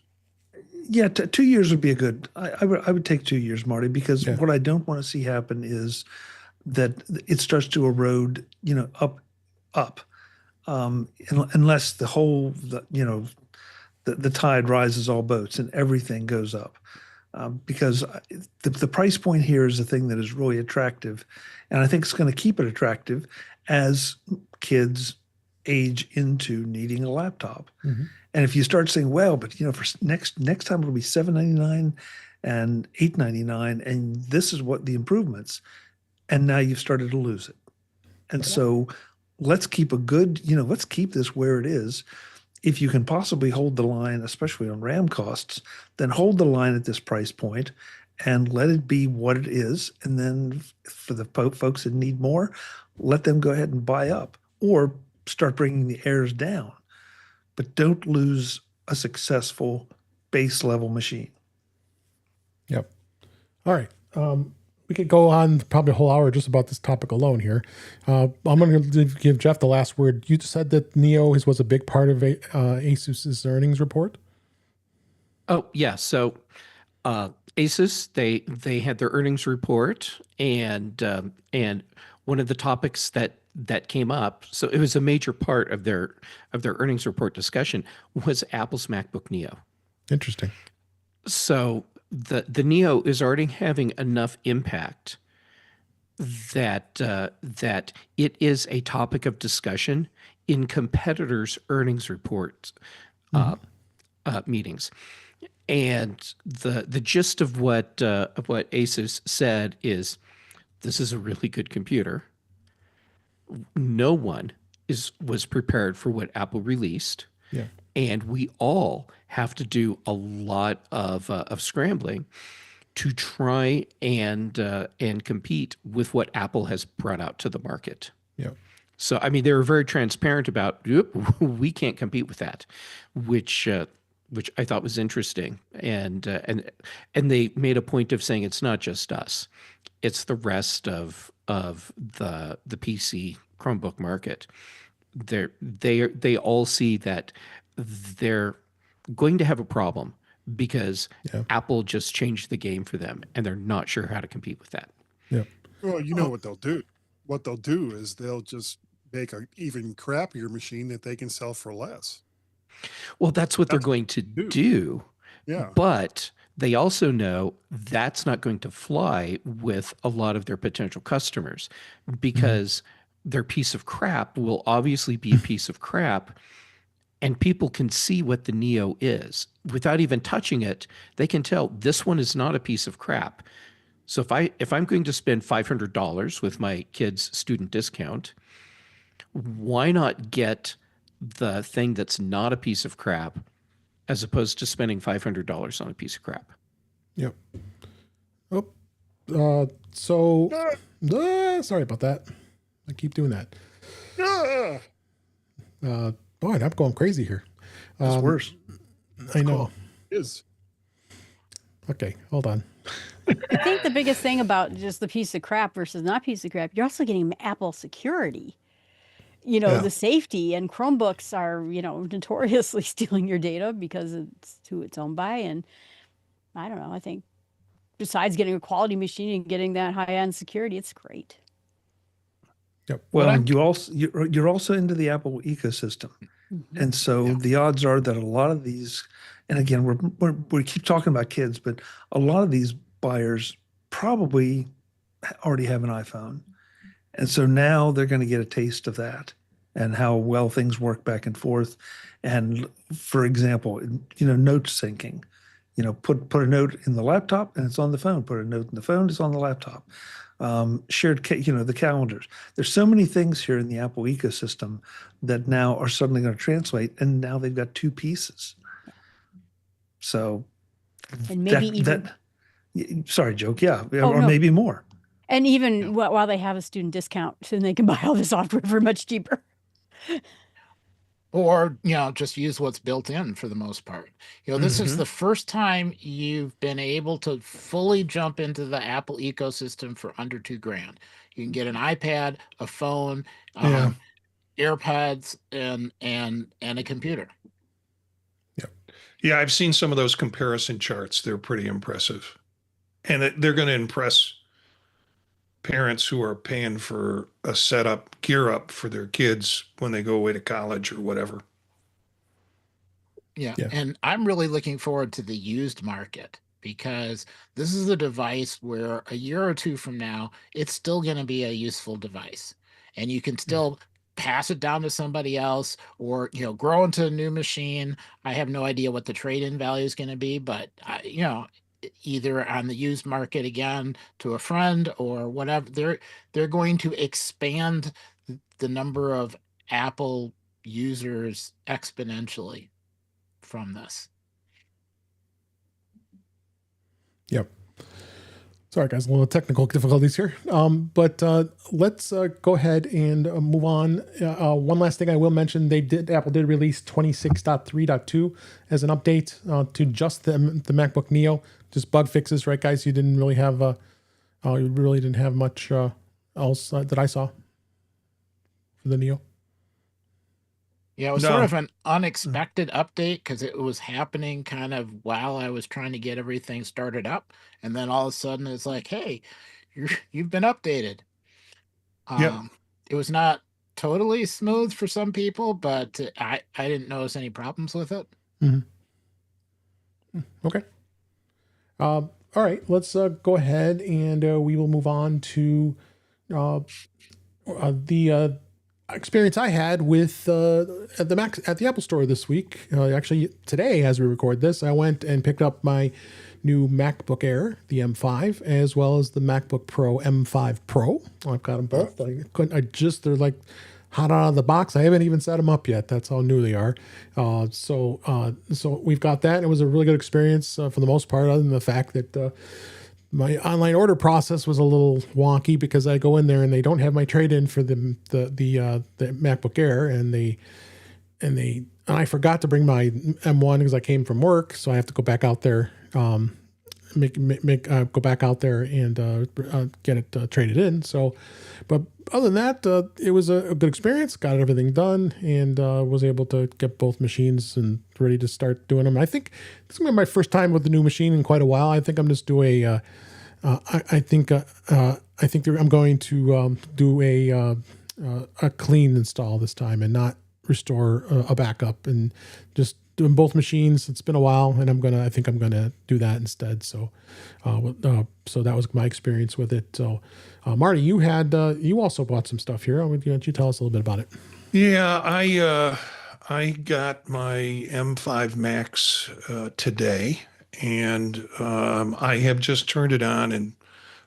Speaker 8: Yeah, 2 years would be a good. I would take 2 years, Marty, because what I don't want to see happen is that it starts to erode, up, unless the whole, the tide rises all boats and everything goes up. Because the price point here is the thing that is really attractive. And I think it's going to keep it attractive as kids age into needing a laptop.
Speaker 2: Mm-hmm.
Speaker 8: And if you start saying, well, but for next time it'll be $799 and $899, and this is what the improvements, and now you've started to lose it. And so let's keep let's keep this where it is. If you can possibly hold the line, especially on RAM costs, then hold the line at this price point and let it be what it is. And then for the folks that need more, let them go ahead and buy up or start bringing the heirs down. But don't lose a successful base level machine.
Speaker 2: Yep. All right. We could go on probably a whole hour just about this topic alone here. I'm going to give Jeff the last word. You said that Neo was a big part of Asus's earnings report.
Speaker 1: Oh yeah. So Asus they had their earnings report, and one of the topics that came up, so it was a major part of their earnings report discussion, was Apple's MacBook Neo.
Speaker 2: Interesting.
Speaker 1: So the Neo is already having enough impact that it is a topic of discussion in competitors' earnings report meetings. And the gist of what Asus said is, this is a really good computer. No one was prepared for what Apple released.
Speaker 2: Yeah.
Speaker 1: And we all have to do a lot of scrambling to try and compete with what Apple has brought out to the market.
Speaker 2: Yeah.
Speaker 1: So I mean, they were very transparent about, we can't compete with that, which I thought was interesting, and they made a point of saying it's not just us, it's the rest of the PC Chromebook market. They all see that they're going to have a problem because Apple just changed the game for them, and they're not sure how to compete with that.
Speaker 2: Yeah.
Speaker 4: Well, what they'll do. What they'll do is they'll just make an even crappier machine that they can sell for less.
Speaker 1: Well, that's what they're going to do.
Speaker 4: Yeah.
Speaker 1: But they also know that's not going to fly with a lot of their potential customers, because their piece of crap will obviously be a piece of crap, and people can see what the Neo is. Without even touching it, they can tell this one is not a piece of crap. So if I'm going to spend $500 with my kid's student discount, why not get the thing that's not a piece of crap, as opposed to spending $500 on a piece of crap?
Speaker 2: Yep. Oh, sorry about that. I keep doing that. Boy, I'm going crazy here.
Speaker 8: It's worse.
Speaker 2: I know.
Speaker 4: It is.
Speaker 2: Okay, hold on.
Speaker 5: I think the biggest thing about just the piece of crap versus not piece of crap, you're also getting Apple security. The safety, and Chromebooks are, notoriously stealing your data because it's who it's owned by. And I don't know, I think besides getting a quality machine and getting that high-end security, it's great.
Speaker 2: Yep.
Speaker 8: Well, you're also into the Apple ecosystem. Mm-hmm. And so the odds are that a lot of these, and again, we keep talking about kids, but a lot of these buyers probably already have an iPhone. And so now they're going to get a taste of that. and how well things work back and forth. And for example, note syncing. Put a note in the laptop and it's on the phone. Put a note in the phone, it's on the laptop. Shared, the calendars. There's so many things here in the Apple ecosystem that now are suddenly going to translate, and now they've got two pieces. So,
Speaker 5: and maybe
Speaker 8: sorry, joke, yeah,
Speaker 5: oh,
Speaker 8: or
Speaker 5: no.
Speaker 8: maybe more.
Speaker 5: And even while they have a student discount, so they can buy all the software for much cheaper.
Speaker 6: Or, just use what's built in for the most part. This is the first time you've been able to fully jump into the Apple ecosystem for under $2,000. You can get an iPad, a phone, AirPods, and a computer.
Speaker 3: Yeah, I've seen some of those comparison charts. They're pretty impressive. And they're going to impress parents who are paying for a setup, gear up for their kids when they go away to college or whatever.
Speaker 6: Yeah. And I'm really looking forward to the used market, because this is a device where a year or two from now, it's still going to be a useful device. And you can still pass it down to somebody else, or, grow into a new machine. I have no idea what the trade-in value is going to be, but, either on the used market again to a friend or whatever, they're going to expand the number of Apple users exponentially from this.
Speaker 2: Yep. Sorry, guys, a little technical difficulties here. But let's go ahead and move on. One last thing I will mention: Apple did release 26.3.2 as an update to just the MacBook Neo. Just bug fixes, right, guys? You didn't really have you really didn't have much else that I saw for the Neo.
Speaker 6: Yeah, it was sort of an unexpected update, because it was happening kind of while I was trying to get everything started up. And then all of a sudden it's like, hey, you've been updated. It was not totally smooth for some people, but I didn't notice any problems with it.
Speaker 2: Mm-hmm. Okay. All right, let's go ahead and we will move on to the experience I had with at the Apple Store this week. Actually, today, as we record this, I went and picked up my new MacBook Air, the M5, as well as the MacBook Pro M5 Pro. I've got them both. They're like hot out of the box. I haven't even set them up yet. That's how new they are. So we've got that. It was a really good experience for the most part, other than the fact that my online order process was a little wonky, because I go in there and they don't have my trade-in for the MacBook Air, and I forgot to bring my M1 because I came from work, so I have to go back out there, go back out there and get it traded in. So, but other than that, it was a good experience. Got everything done, and was able to get both machines and ready to start doing them. I think this is gonna be my first time with the new machine in quite a while. I think I'm just doing I think I'm going to do a clean install this time, and not restore a backup, and just doing both machines. It's been a while, and I think I'm gonna do that instead. So, so that was my experience with it. So, Marty, you also bought some stuff here. Why don't you tell us a little bit about it?
Speaker 3: Yeah, I got my M5 Max today, and I have just turned it on and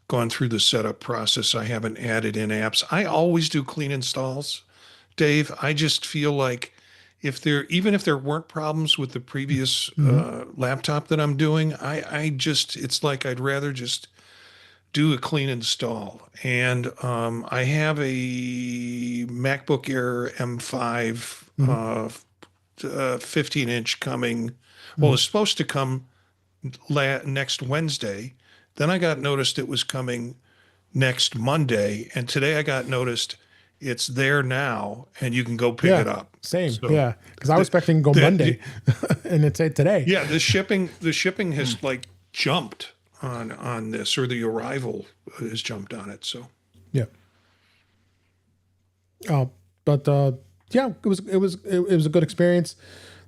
Speaker 3: gone through the setup process. I haven't added in apps. I always do clean installs, Dave. I just feel like even if there weren't problems with the previous laptop that I'm doing, it's like I'd rather just do a clean install. And I have a MacBook Air M5 15-inch coming. Well, it's supposed to come next Wednesday. Then I got noticed it was coming next Monday, and today I got noticed it's there now, and you can go pick it up.
Speaker 2: Same, so because I was expecting to go Monday, and it's today.
Speaker 3: Yeah, the shipping has like jumped on this, or the arrival has jumped on it. So
Speaker 2: yeah. But it was a good experience.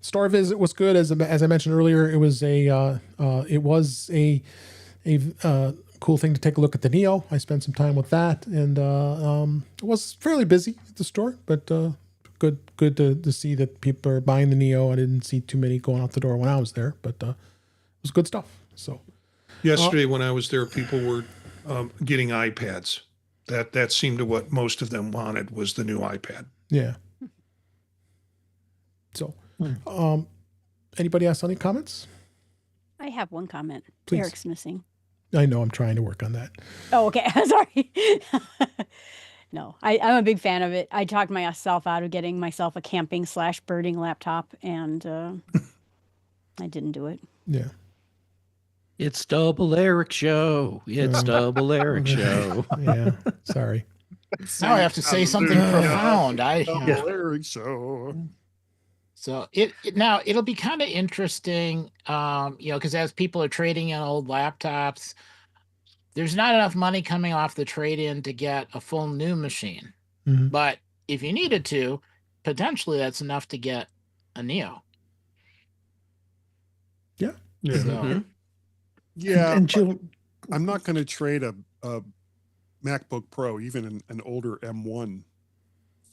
Speaker 2: Store visit was good, as I mentioned earlier. It was a cool thing to take a look at the Neo. I spent some time with that, and it was fairly busy at the store, but good to see that people are buying the Neo. I didn't see too many going out the door when I was there, but it was good stuff. So
Speaker 3: Yesterday when I was there, people were getting iPads. That seemed to what most of them wanted was the new iPad.
Speaker 2: Yeah. So, anybody else any comments?
Speaker 5: I have one comment.
Speaker 2: Please.
Speaker 5: Eric's missing.
Speaker 2: I know, I'm trying to work on that.
Speaker 5: Oh, okay. Sorry. No, I'm a big fan of it. I talked myself out of getting myself a camping / birding laptop, and I didn't do it.
Speaker 2: Yeah.
Speaker 1: It's double Eric show. It's double Eric show.
Speaker 2: Yeah. Sorry.
Speaker 6: Now I have to say something profound.
Speaker 4: Eric show.
Speaker 6: So it'll be kind of interesting, because as people are trading in old laptops, there's not enough money coming off the trade-in to get a full new machine.
Speaker 2: Mm-hmm.
Speaker 6: But if you needed to, potentially that's enough to get a Neo.
Speaker 2: Yeah.
Speaker 3: Yeah.
Speaker 6: So,
Speaker 1: Mhm.
Speaker 4: Yeah,
Speaker 8: And Jill,
Speaker 4: I'm not going to trade a MacBook Pro, even an older M1,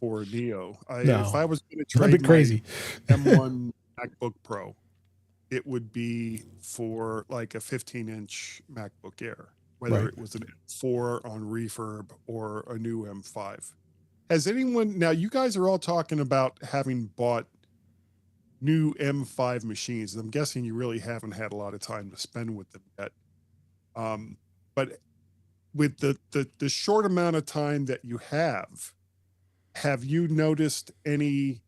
Speaker 4: for a Neo.
Speaker 2: No.
Speaker 4: If I was going to
Speaker 2: That'd
Speaker 4: trade
Speaker 2: be crazy.
Speaker 4: M1 MacBook Pro, it would be for like a 15-inch MacBook Air, whether
Speaker 2: Right.
Speaker 4: it was an M4 on refurb or a new M5. Has anyone, now you guys are all talking about having bought new M5 machines. I'm guessing you really haven't had a lot of time to spend with them yet. But with the short amount of time that you have you noticed any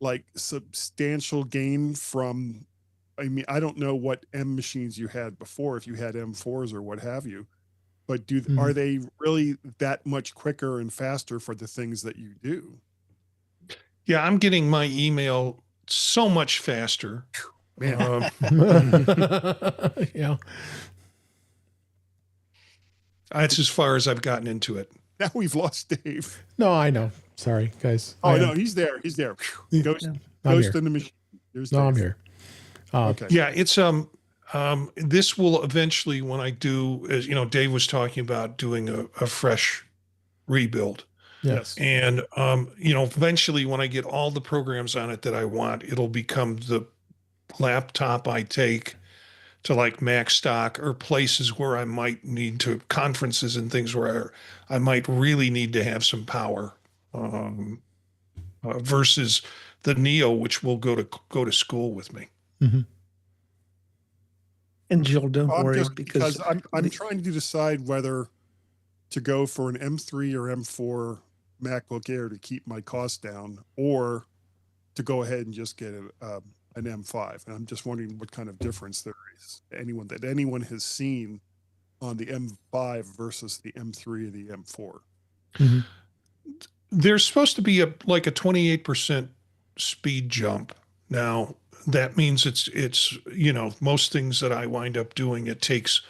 Speaker 4: like substantial gain from, I mean, I don't know what M machines you had before, if you had M4s or what have you, but are they really that much quicker and faster for the things that you do?
Speaker 3: Yeah, I'm getting my email so much faster.
Speaker 4: Man.
Speaker 2: Yeah.
Speaker 3: That's as far as I've gotten into it.
Speaker 4: Now we've lost Dave.
Speaker 2: No, I know. Sorry, guys.
Speaker 4: Oh, no, he's there. He's there. Ghost
Speaker 2: I'm
Speaker 4: in the machine. There's
Speaker 2: No, I'm
Speaker 4: Dave.
Speaker 2: here.
Speaker 4: Okay.
Speaker 3: Yeah, it's this will eventually, when I do, as Dave was talking about doing a fresh rebuild.
Speaker 2: Yes.
Speaker 3: And eventually when I get all the programs on it that I want, it'll become the laptop I take to like Mac Stock or places where I might need to, conferences and things where I might really need to have some power, versus the Neo, which will go to school with me.
Speaker 2: Mm-hmm.
Speaker 8: and Jill, don't worry,
Speaker 4: because I'm trying to decide whether to go for an M3 or M4 MacBook Air to keep my costs down, or to go ahead and just get an M5. And I'm just wondering what kind of difference there is. Anyone has seen on the M5 versus the M3 or the M4.
Speaker 2: Mm-hmm.
Speaker 3: There's supposed to be a 28% speed jump. Now that means it's most things that I wind up doing, it takes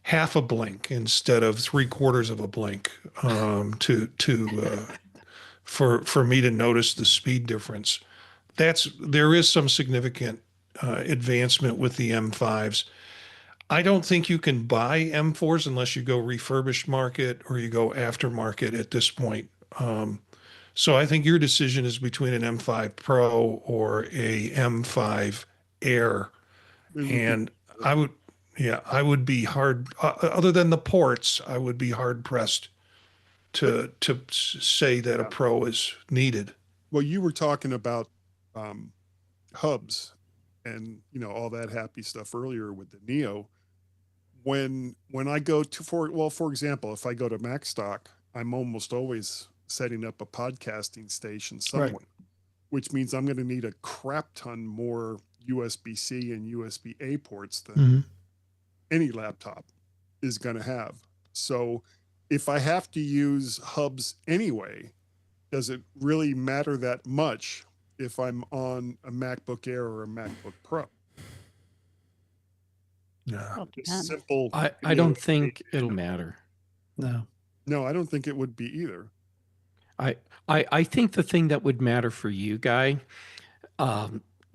Speaker 3: half a blink instead of 3/4 of a blink for me to notice the speed difference. There is some significant advancement with the M5s. I don't think you can buy M4s unless you go refurbished market or you go aftermarket at this point. So I think your decision is between an M5 Pro or a M5 Air. And I would be hard, other than the ports, I would be hard pressed to say that a Pro is needed.
Speaker 4: Well, you were talking about hubs and all that happy stuff earlier with the Neo. When I go to for example, if I go to MacStock, I'm almost always setting up a podcasting station somewhere,
Speaker 3: Right.
Speaker 4: which means I'm going to need a crap ton more USB-C and USB-A ports than any laptop is going to have. So if I have to use hubs anyway, does it really matter that much if I'm on a MacBook Air or a MacBook Pro?
Speaker 3: Yeah.
Speaker 4: Just simple.
Speaker 1: I don't think it'll matter.
Speaker 8: No.
Speaker 4: No, I don't think it would be either.
Speaker 1: I think the thing that would matter for you, Guy,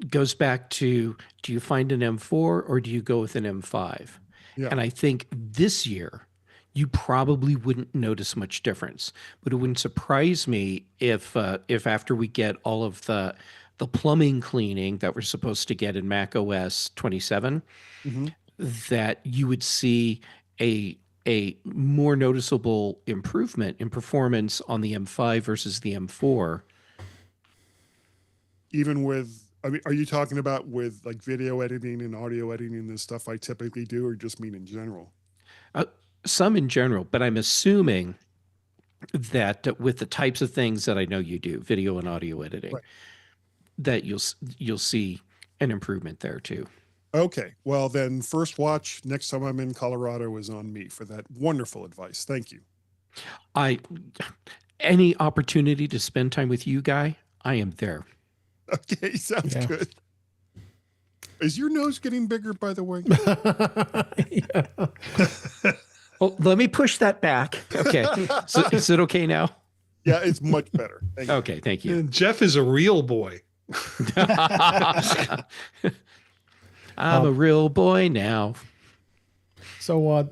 Speaker 1: goes back to, do you find an M4 or do you go with an M5?
Speaker 4: Yeah.
Speaker 1: And I think this year you probably wouldn't notice much difference. But it wouldn't surprise me if after we get all of the plumbing cleaning that we're supposed to get in Mac OS 27, that you would see a more noticeable improvement in performance on the M5 versus the M4.
Speaker 4: Even with, I mean, are you talking about with like video editing and audio editing and the stuff I typically do, or just mean in general?
Speaker 1: Some in general, but I'm assuming that with the types of things that I know you do, video and audio editing, that you'll see an improvement there too.
Speaker 4: Okay, well then, first watch next time I'm in Colorado is on me for that wonderful advice. Thank you.
Speaker 1: Any opportunity to spend time with you, Guy, I am there.
Speaker 4: Okay, sounds good. Is your nose getting bigger, by the way?
Speaker 1: Well, let me push that back. Okay, so is it okay now?
Speaker 4: Yeah, it's much better. Thank you.
Speaker 1: Okay, thank you.
Speaker 3: And Jeff is a real boy.
Speaker 1: I'm a real boy now.
Speaker 2: So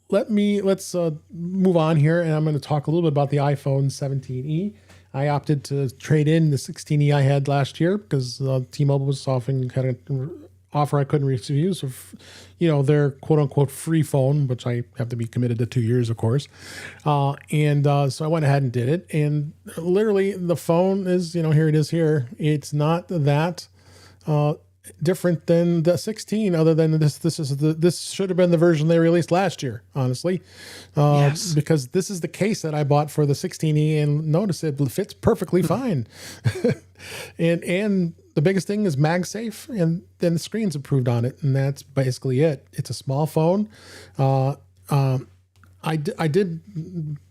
Speaker 2: let's move on here, and I'm going to talk a little bit about the iPhone 17e. I opted to trade in the 16e I had last year because T-Mobile was offering kind of offer I couldn't refuse. So, their quote unquote free phone, which I have to be committed to 2 years, of course. So I went ahead and did it. And literally the phone is, here it is here. It's not that different than the 16, other than this should have been the version they released last year, honestly. Yes. Because this is the case that I bought for the 16e, and notice it fits perfectly fine. And the biggest thing is MagSafe, and then the screen's improved on it, and that's basically it. It's a small phone. I did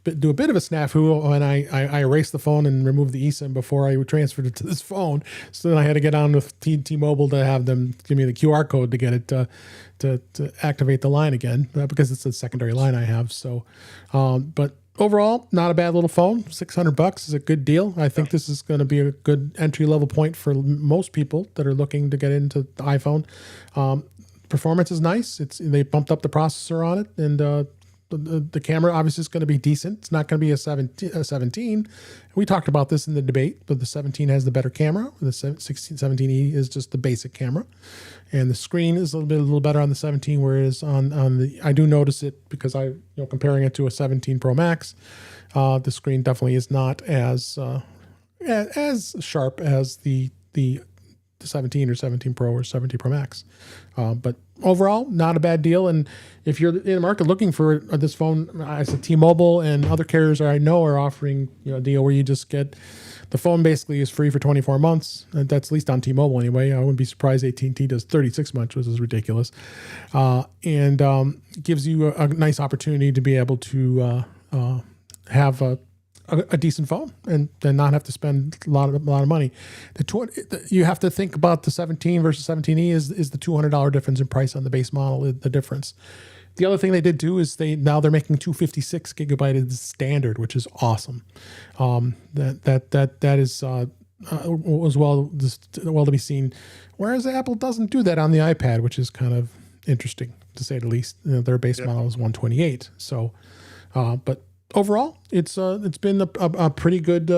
Speaker 2: do a bit of a snafu when I erased the phone and removed the eSIM before I transferred it to this phone. So then I had to get on with T-Mobile to have them give me the QR code to get it to activate the line again, because it's a secondary line I have. So, but overall, not a bad little phone. $600 is a good deal. I think this is going to be a good entry level point for most people that are looking to get into the iPhone. Performance is nice. They bumped up the processor on it, and the camera obviously is going to be decent. It's not going to be a 17. We talked about this in the debate, but the 17 has the better camera. The 17e is just the basic camera, and the screen is a little better on the 17. Whereas on the, I do notice it because comparing it to a 17 Pro Max, the screen definitely is not as sharp as the 17 or 17 Pro or 17 Pro Max. But overall, not a bad deal. And if you're in the market looking for this phone, I said T-Mobile and other carriers I know are offering a deal where you just get the phone basically is free for 24 months. That's at least on T-Mobile anyway. I wouldn't be surprised AT&T does 36 months, which is ridiculous. And gives you a nice opportunity to be able to have a decent phone and then not have to spend a lot of money. You have to think about the 17 versus 17e is the $200 difference in price on the base model. The difference. The other thing they did do is they're making 256 gigabyte as standard, which is awesome. That is as well to be seen. Whereas Apple doesn't do that on the iPad, which is kind of interesting to say the least. Their base model is 128. So, but overall, it's been a pretty good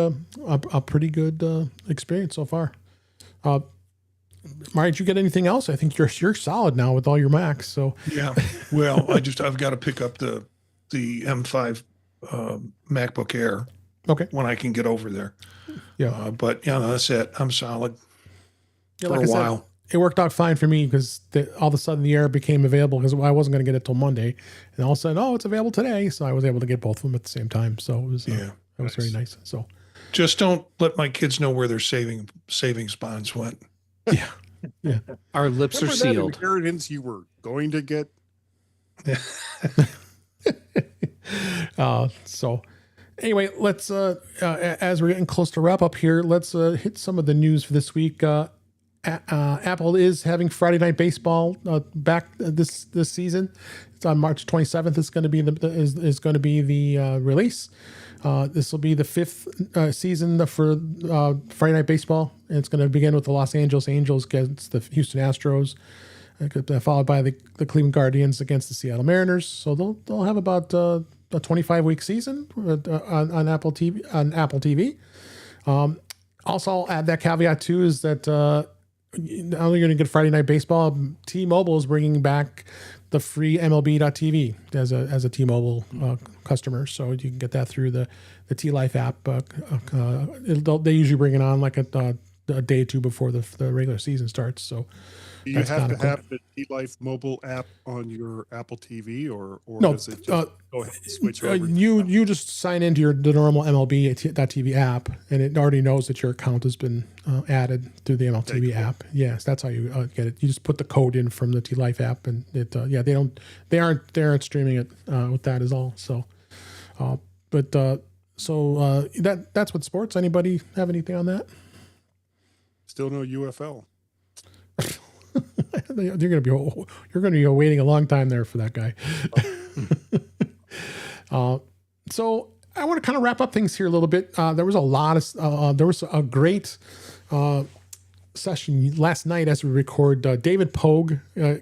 Speaker 2: experience so far. Marty, did you get anything else? I think you're solid now with all your Macs. So
Speaker 3: yeah, well, I've got to pick up the M5 MacBook Air. Okay, when I can get over there. Yeah, but that's it. I'm solid for a while.
Speaker 2: It worked out fine for me because all of a sudden the Air became available because I wasn't going to get it till Monday, and all of a sudden, it's available today. So I was able to get both of them at the same time. So it was that was very nice. So
Speaker 3: just don't let my kids know where their savings bonds went.
Speaker 2: Yeah.
Speaker 1: Our lips are sealed.
Speaker 4: That inheritance you were going to get.
Speaker 2: So anyway, let's as we're getting close to wrap up here, let's hit some of the news for this week. Apple is having Friday Night Baseball back this season. It's on March 27th. It's going to be the release. This will be the fifth season for Friday Night Baseball, and it's going to begin with the Los Angeles Angels against the Houston Astros, followed by the Cleveland Guardians against the Seattle Mariners. So they'll have about a 25-week season on Apple TV. Also, I'll add that caveat too is that not only going to get Friday Night Baseball, T-Mobile is bringing back the free MLB.TV as a T-Mobile customer, so you can get that through the T-Life app. They usually bring it on like a day or two before the regular season starts. So
Speaker 4: you have to have the T-Life mobile app on your Apple TV, or
Speaker 2: no,
Speaker 4: does it just go ahead and switch over?
Speaker 2: You just sign into the normal MLB.TV app, and it already knows that your account has been added through the MLB app. Yes, that's how you get it. You just put the code in from the T-Life app, and it they aren't streaming it with that as all. So, that's what sports. Anybody have anything on that?
Speaker 4: Still no UFL.
Speaker 2: You're going to be waiting a long time there for that guy. So I want to kind of wrap up things here a little bit. There was a great session last night as we record. David Pogue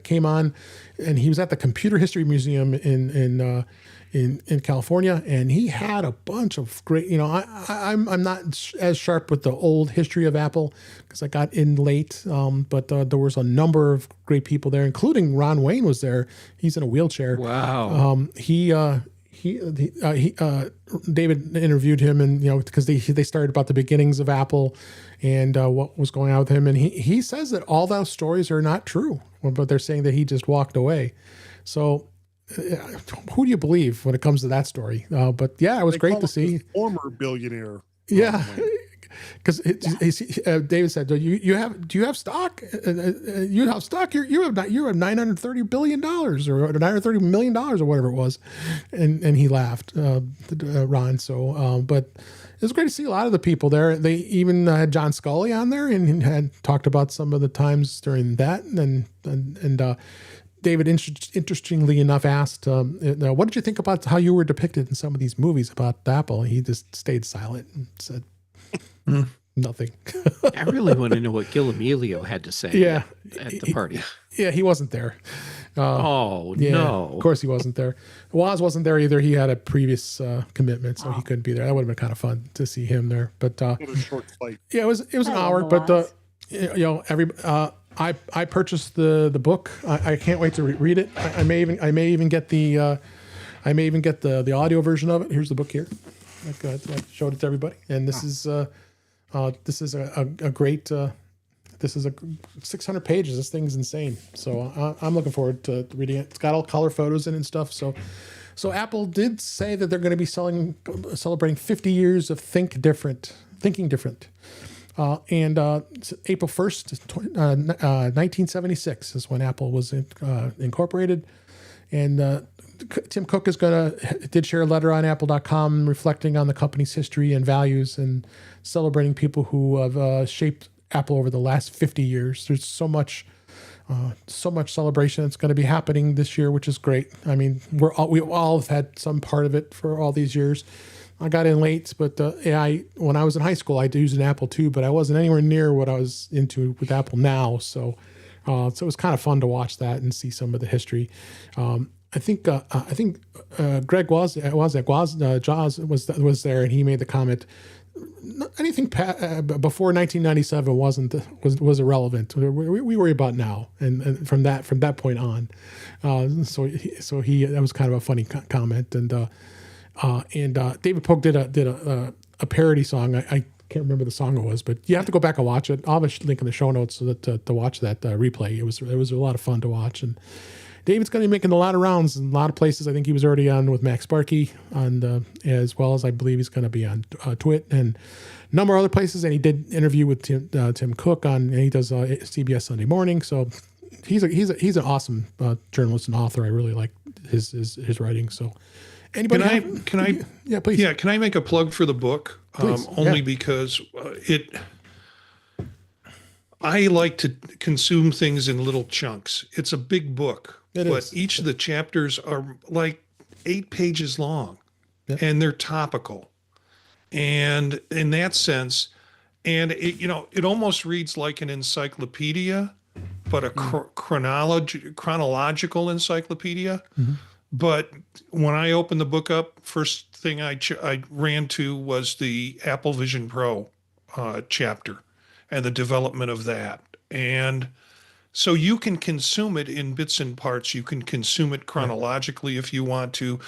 Speaker 2: came on, and he was at the Computer History Museum in California, and he had a bunch of great. I'm not as sharp with the old history of Apple because I got in late, but there was a number of great people there, including Ron Wayne was there. He's in a wheelchair.
Speaker 1: Wow.
Speaker 2: David interviewed him, and because they started about the beginnings of Apple and what was going on with him, and he says that all those stories are not true, but they're saying that he just walked away. So. Who do you believe when it comes to that story? But yeah, it was great to see.
Speaker 4: Former billionaire.
Speaker 2: Yeah, because David said, "Do you have stock? You have stock. You have $930 billion or $930 million or whatever it was," and he laughed, Ron. So, but it was great to see a lot of the people there. They even had John Scully on there and had talked about some of the times during that, and David, interestingly enough, asked, what did you think about how you were depicted in some of these movies about Apple? He just stayed silent and said nothing.
Speaker 1: I really want to know what Gil Amelio had to say at the party.
Speaker 2: Yeah, he wasn't there.
Speaker 1: No.
Speaker 2: Of course he wasn't there. Woz wasn't there either. He had a previous commitment, so he couldn't be there. That would have been kind of fun to see him there. But
Speaker 4: a short flight.
Speaker 2: Yeah, it was an hour, but I purchased the book. I can't wait to read it. I may even get the audio version of it. Here's the book here. I showed it to everybody, and this is a great. This is 600 pages. This thing's insane. So I'm looking forward to reading it. It's got all color photos in it and stuff. So Apple did say that they're going to be celebrating 50 years of thinking different. And April 1st, 1976 is when Apple was incorporated. And Tim Cook did share a letter on Apple.com reflecting on the company's history and values and celebrating people who have shaped Apple over the last 50 years. There's so much celebration that's going to be happening this year, which is great. I mean, we all have had some part of it for all these years. I got in late, but when I was in high school, I used an Apple II, but I wasn't anywhere near what I was into with Apple now. So it was kind of fun to watch that and see some of the history. I think Greg Jaws was there, and he made the comment. Anything before 1997 was irrelevant. We worry about now, and from that point on. So that was kind of a funny comment, and David Pogue did a parody song. I can't remember the song it was, but you have to go back and watch it. I'll have a link in the show notes so that to watch that replay. It was a lot of fun to watch, and David's going to be making a lot of rounds in a lot of places. I think he was already on with Max Sparky, as well as I believe he's going to be on Twit and a number of other places. And he did interview with Tim Cook and he does CBS Sunday Morning. So he's an awesome journalist and author. I really like his writing. So anybody
Speaker 3: can I
Speaker 2: yeah, please.
Speaker 3: Yeah, can I make a plug for the book? Because I like to consume things in little chunks. It's a big book. Each of the chapters are like 8 pages long, and they're topical. And in that sense, and it almost reads like an encyclopedia, but a chronological encyclopedia. But when I opened the book up, first thing I ran to was the Apple Vision Pro chapter and the development of that. And so you can consume it in bits and parts. You can consume it chronologically if you want to,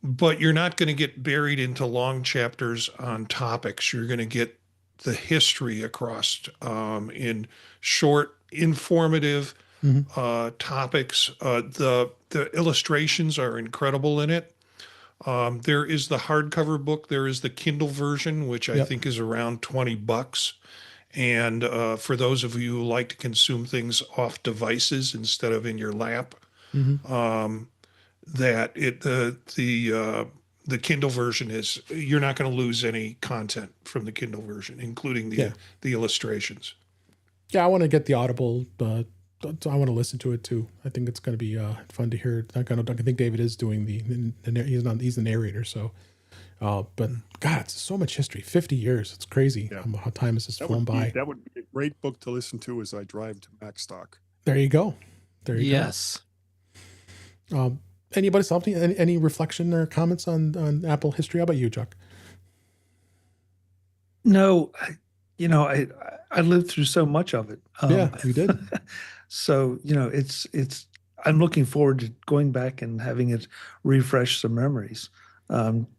Speaker 3: but you're not going to get buried into long chapters on topics. You're going to get the history across in short, informative topics. The illustrations are incredible in it. There is the hardcover book. There is the Kindle version, which I think is around $20. And for those of you who like to consume things off devices instead of in your lap, that the Kindle version is, you're not going to lose any content from the Kindle version, including the illustrations.
Speaker 2: Yeah, I want to get the Audible. I want to listen to it too. I think it's going to be fun to hear. I think David is doing he's the narrator. So, but God, it's so much history. 50 years. It's crazy how time has just flown by.
Speaker 4: That would be a great book to listen to as I drive to Macstock.
Speaker 2: There you go.
Speaker 1: Yes.
Speaker 2: Anybody else? Any reflection or comments on Apple history? How about you, Chuck?
Speaker 8: No, I lived through so much of it.
Speaker 2: Yeah, you did.
Speaker 8: So, it's I'm looking forward to going back and having it refresh some memories.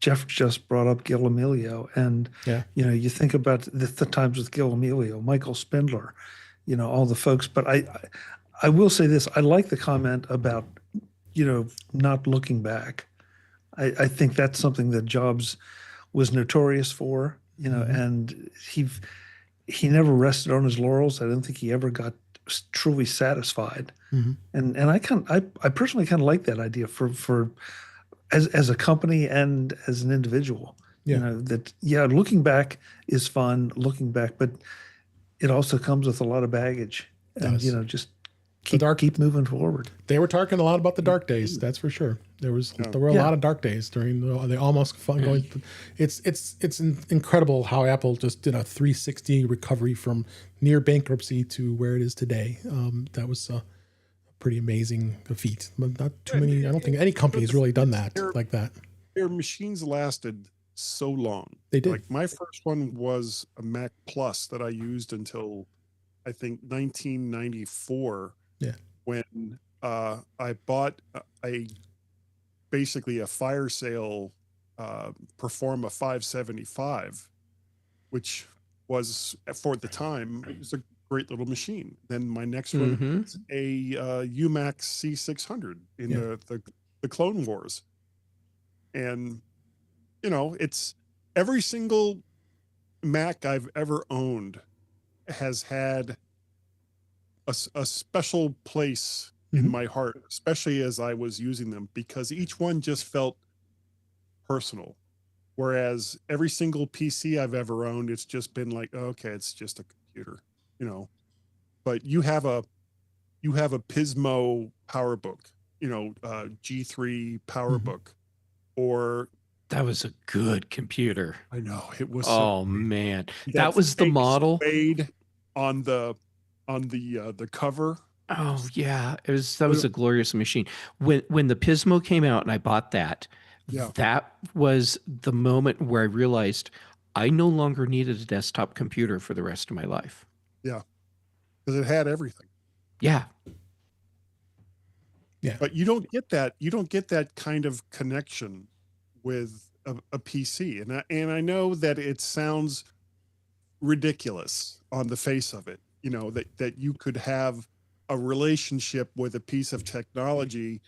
Speaker 8: Jeff just brought up Gil Amelio, and you think about the times with Gil Amelio, Michael Spindler, all the folks. But I will say this: I like the comment about not looking back. I think that's something that Jobs was notorious for, and he never rested on his laurels. I don't think he ever got truly satisfied. And I personally kind of like that idea for as a company and as an individual. Looking back is fun, but it also comes with a lot of baggage. And just keep moving forward.
Speaker 2: They were talking a lot about the dark days, that's for sure. There were a lot of dark days during the almost fun going. It's incredible how Apple just did a 360 recovery from near bankruptcy to where it is today. That was a pretty amazing feat. But not too many. I don't think any company's really done that like that.
Speaker 4: Their machines lasted so long.
Speaker 2: They did.
Speaker 4: Like my first one was a Mac Plus that I used until I think 1994.
Speaker 2: Yeah.
Speaker 4: When I bought basically a fire sale Performa 575, which was for the time, it was a great little machine. Then my next one was a UMax C600 in the Clone Wars. And, it's every single Mac I've ever owned has had a special place in my heart, especially as I was using them, because each one just felt personal. Whereas every single PC I've ever owned, it's just been like, okay, it's just a computer, but you have a Pismo PowerBook, G3 PowerBook, or
Speaker 1: that was a good computer.
Speaker 4: I know it was.
Speaker 1: Oh man, that was the model
Speaker 4: on the cover.
Speaker 1: Oh yeah, that was a glorious machine. When the Pismo came out and I bought that, that was the moment where I realized I no longer needed a desktop computer for the rest of my life.
Speaker 4: Yeah, because it had everything.
Speaker 1: Yeah.
Speaker 2: Yeah.
Speaker 4: But you don't get that. You don't get that kind of connection with a PC, and I know that it sounds ridiculous on the face of it. That you could have a relationship with a piece of technology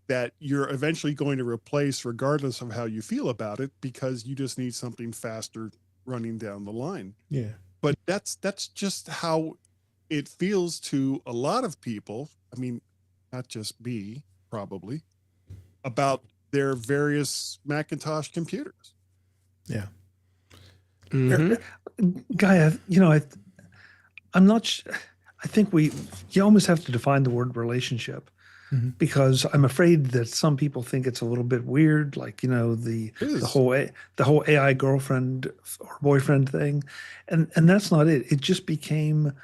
Speaker 4: that you're eventually going to replace regardless of how you feel about it, because you just need something faster running down the line.
Speaker 2: Yeah.
Speaker 4: But that's just how it feels to a lot of people. I mean, not just me, probably, about their various Macintosh computers.
Speaker 2: Yeah.
Speaker 8: Guy, I'm not. I think you almost have to define the word relationship, because I'm afraid that some people think it's a little bit weird, like the whole AI girlfriend or boyfriend thing, and that's not it. It just became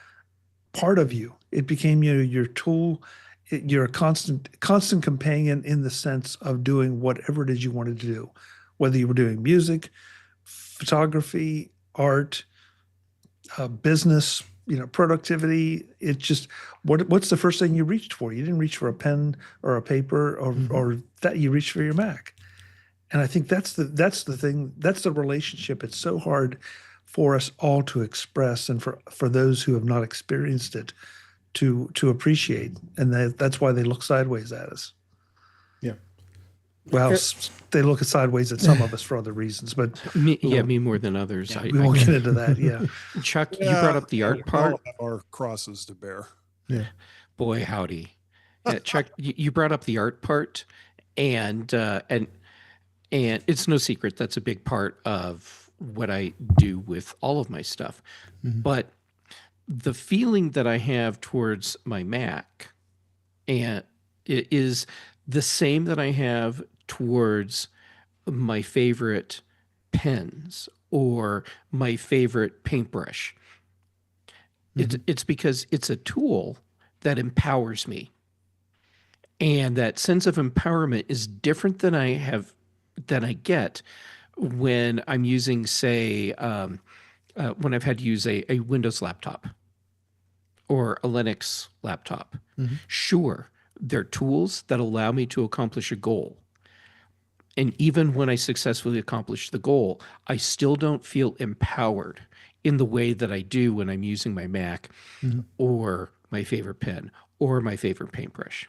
Speaker 8: part of you. It became your tool. you're a constant companion in the sense of doing whatever it is you wanted to do, whether you were doing music, photography, art, business, productivity. It's just what's the first thing you reached for? You didn't reach for a pen or a paper or that you reached for your Mac. And I think that's the thing. That's the relationship. It's so hard for us all to express, and for those who have not experienced it to appreciate. And that's why they look sideways at us.
Speaker 2: Yeah.
Speaker 8: Well, they look sideways at some of us for other reasons, but
Speaker 1: me more than others.
Speaker 8: Yeah, we won't get into that. Yeah.
Speaker 1: Chuck, you brought up the art part.
Speaker 4: All have our crosses to bear.
Speaker 2: Yeah.
Speaker 1: Boy, howdy. Chuck, you brought up the art part, and it's no secret that's a big part of what I do with all of my stuff. But the feeling that I have towards my Mac and it is the same that I have towards my favorite pens or my favorite paintbrush. It's because it's a tool that empowers me. And that sense of empowerment is different than I get when I'm using, say, when I've had to use a Windows laptop or a Linux laptop. Sure, they're tools that allow me to accomplish a goal. And even when I successfully accomplish the goal, I still don't feel empowered in the way that I do when I'm using my Mac or my favorite pen or my favorite paintbrush.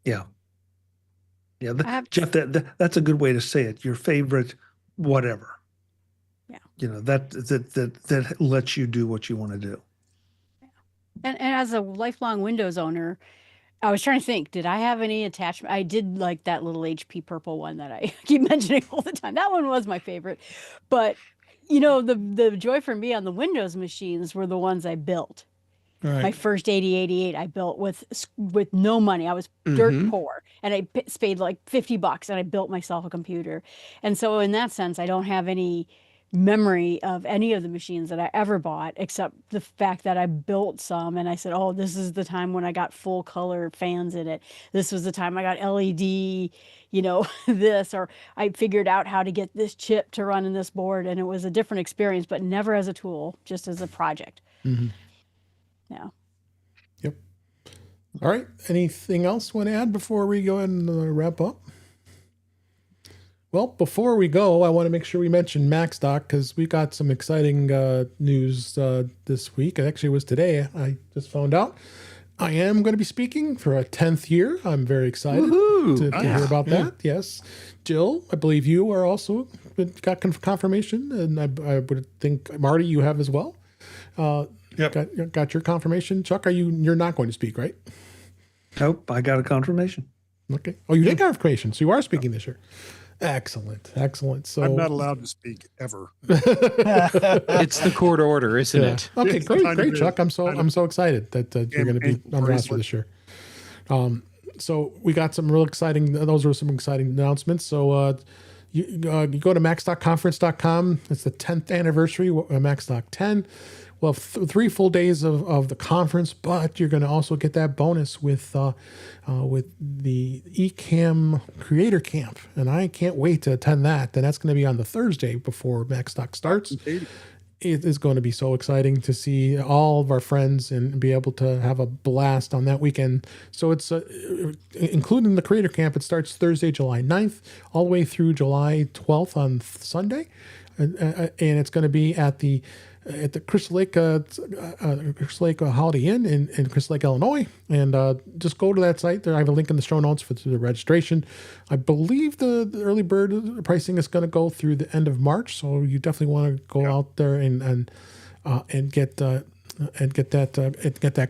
Speaker 8: Yeah. Jeff, that's a good way to say it. Your favorite whatever.
Speaker 5: Yeah.
Speaker 8: That lets you do what you want to do.
Speaker 5: Yeah. And as a lifelong Windows owner, I was trying to think, did I have any attachment? I did like that little HP purple one that I keep mentioning all the time. That one was my favorite. But, the joy for me on the Windows machines were the ones I built.
Speaker 2: Right.
Speaker 5: My first 8088 I built with no money. I was dirt poor, and I paid like $50 and I built myself a computer. And so in that sense, I don't have any memory of any of the machines that I ever bought, except the fact that I built some and I said, oh, this is the time when I got full color fans in it. This was the time I got LED, this, or I figured out how to get this chip to run in this board. And it was a different experience, but never as a tool, just as a project. Yeah.
Speaker 2: Yep. All right. Anything else you want to add before we go ahead and wrap up? Well, before we go, I want to make sure we mention MacStock because we got some exciting news this week. Actually, it was today. I just found out I am going to be speaking for a 10th year. I'm very excited to hear about that. Yes. Jill, I believe you are also got confirmation, and I would think, Marty, you have as well.
Speaker 3: Yep.
Speaker 2: Got your confirmation. Chuck, you're not going to speak, right?
Speaker 8: Nope, I got a confirmation.
Speaker 2: Okay. Oh, you did get confirmation, so you are speaking this year. Excellent. So
Speaker 4: I'm not allowed to speak ever.
Speaker 1: It's the court order, isn't it?
Speaker 2: Okay, great, Chuck. I'm so excited that you're going to be on the roster this year. So we got some real exciting. Those were some exciting announcements. So you go to MacStockConference.com. It's the 10th anniversary of MacStock 10. Well, 3 full days of the conference, but you're going to also get that bonus with the Ecamm Creator Camp, and I can't wait to attend that. And that's going to be on the Thursday before MacStock starts. It is going to be so exciting to see all of our friends and be able to have a blast on that weekend. So it's including the Creator Camp. It starts Thursday, July 9th, all the way through July 12th on Sunday, and it's going to be at the Crystal Lake Holiday Inn in Crystal Lake, Illinois. And just go to that site. There, I have a link in the show notes for the registration. I believe the early bird pricing is going to go through the end of March, so you definitely want to go out there and get that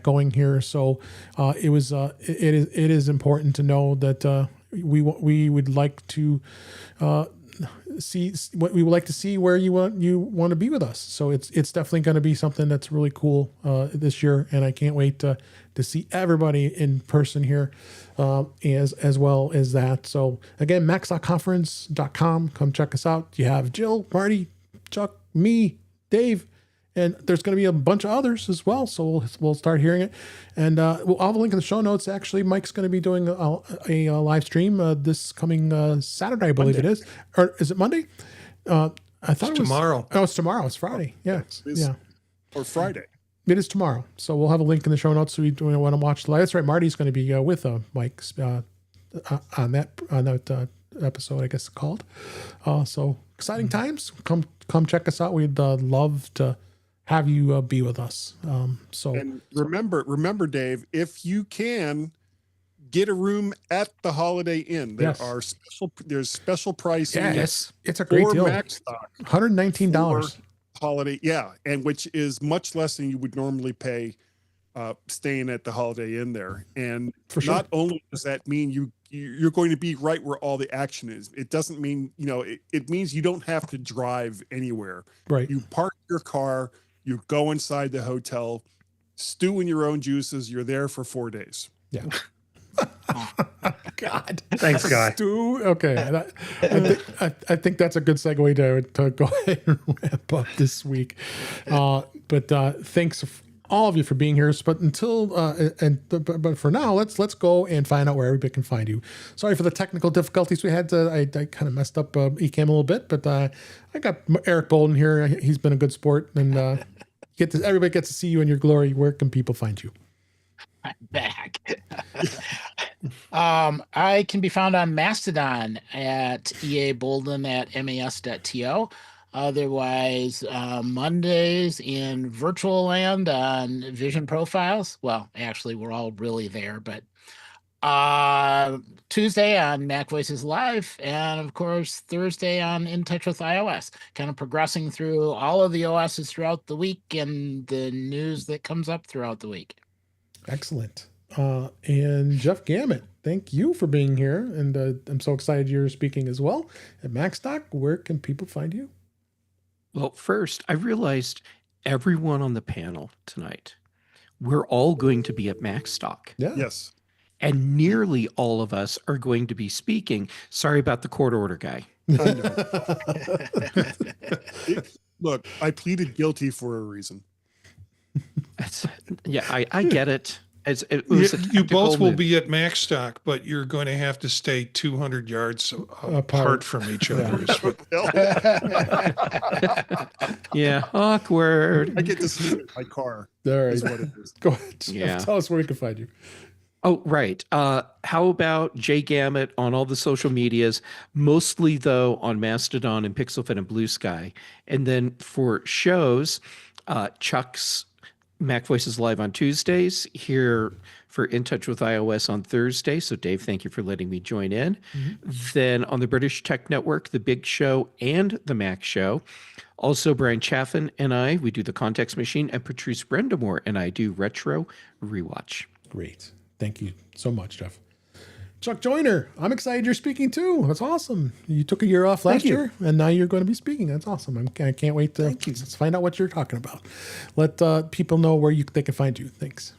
Speaker 2: going here. So it is important to know that we would like to see what we would like to see where you want to be with us. So it's definitely going to be something that's really cool this year, and I can't wait to see everybody in person here as well as that. So again, MacStockConference.com. Come check us out. You have Jill, Marty, Chuck, me, Dave, And there's going to be a bunch of others as well. So we'll start hearing it. And I'll have a link in the show notes. Actually, Mike's going to be doing a live stream this coming Saturday, I believe it is. Or is it Monday? I thought it was
Speaker 3: tomorrow.
Speaker 2: Oh, it's tomorrow. It's Friday. Yeah. Yeah.
Speaker 4: Or Friday.
Speaker 2: It is tomorrow. So we'll have a link in the show notes so you want to watch the live. That's right. Marty's going to be with Mike on that episode, I guess it's called. So exciting times. Come check us out. We'd love to have you be with us.
Speaker 4: And remember, Dave, if you can get a room at the Holiday Inn, there's special pricing.
Speaker 2: Yeah, it's a great deal.
Speaker 4: Max stock,
Speaker 2: $119.
Speaker 4: Holiday, and which is much less than you would normally pay staying at the Holiday Inn there. And not only does that mean you're going to be right where all the action is, it doesn't mean, it means you don't have to drive anywhere.
Speaker 2: Right.
Speaker 4: You park your car, you go inside the hotel, stew in your own juices. You're there for 4 days.
Speaker 2: Yeah. God.
Speaker 8: Thanks, Guy.
Speaker 2: Stu. Okay. I think that's a good segue to go ahead and wrap up this week. But thanks all of you for being here. But but for now, let's go and find out where everybody can find you. Sorry for the technical difficulties we had. I kind of messed up Ecamm a little bit, but I got Eric Bolden here. He's been a good sport, and everybody gets to see you in your glory. Where can people find you?
Speaker 6: I'm back. I can be found on Mastodon at EA Bolden at mas.to. Otherwise, Mondays in Virtual Land on Vision Profiles. Well, actually, we're all really there, but Tuesday on Mac Voices Live, and of course, Thursday on In Touch with iOS, kind of progressing through all of the OSs throughout the week and the news that comes up throughout the week.
Speaker 2: Excellent. And Jeff Gamet, thank you for being here. And I'm so excited you're speaking as well at MacStock. Where can people find you?
Speaker 1: Well, first, I realized everyone on the panel tonight, we're all going to be at MacStock.
Speaker 2: Yeah.
Speaker 4: Yes.
Speaker 1: And nearly all of us are going to be speaking. Sorry about the court order, Guy.
Speaker 4: I know. Look, I pleaded guilty for a reason.
Speaker 1: I get it.
Speaker 3: You both will be at MacStock, but you're going to have to stay 200 yards apart from each other.
Speaker 1: Yeah, awkward.
Speaker 4: I get to see it in my car.
Speaker 2: There
Speaker 4: is what it is.
Speaker 2: Go ahead.
Speaker 1: Yeah.
Speaker 2: Tell us where we can find you.
Speaker 1: Oh, right. How about Jay Gamet on all the social medias, mostly, though, on Mastodon and PixelFed and Blue Sky. And then for shows, Chuck's Mac Voices Live on Tuesdays, here for In Touch with iOS on Thursday. So, Dave, thank you for letting me join in. Mm-hmm. Then on the British Tech Network, The Big Show and The Mac Show. Also, Brian Chaffin and we do The Context Machine, and Patrice Brendamore and I do Retro Rewatch.
Speaker 2: Great. Thank you so much, Jeff. Chuck Joyner, I'm excited you're speaking too. That's awesome. You took a year off last year, and now you're going to be speaking. That's awesome. I can't wait to let's find out what you're talking about. Let people know where they can find you. Thanks.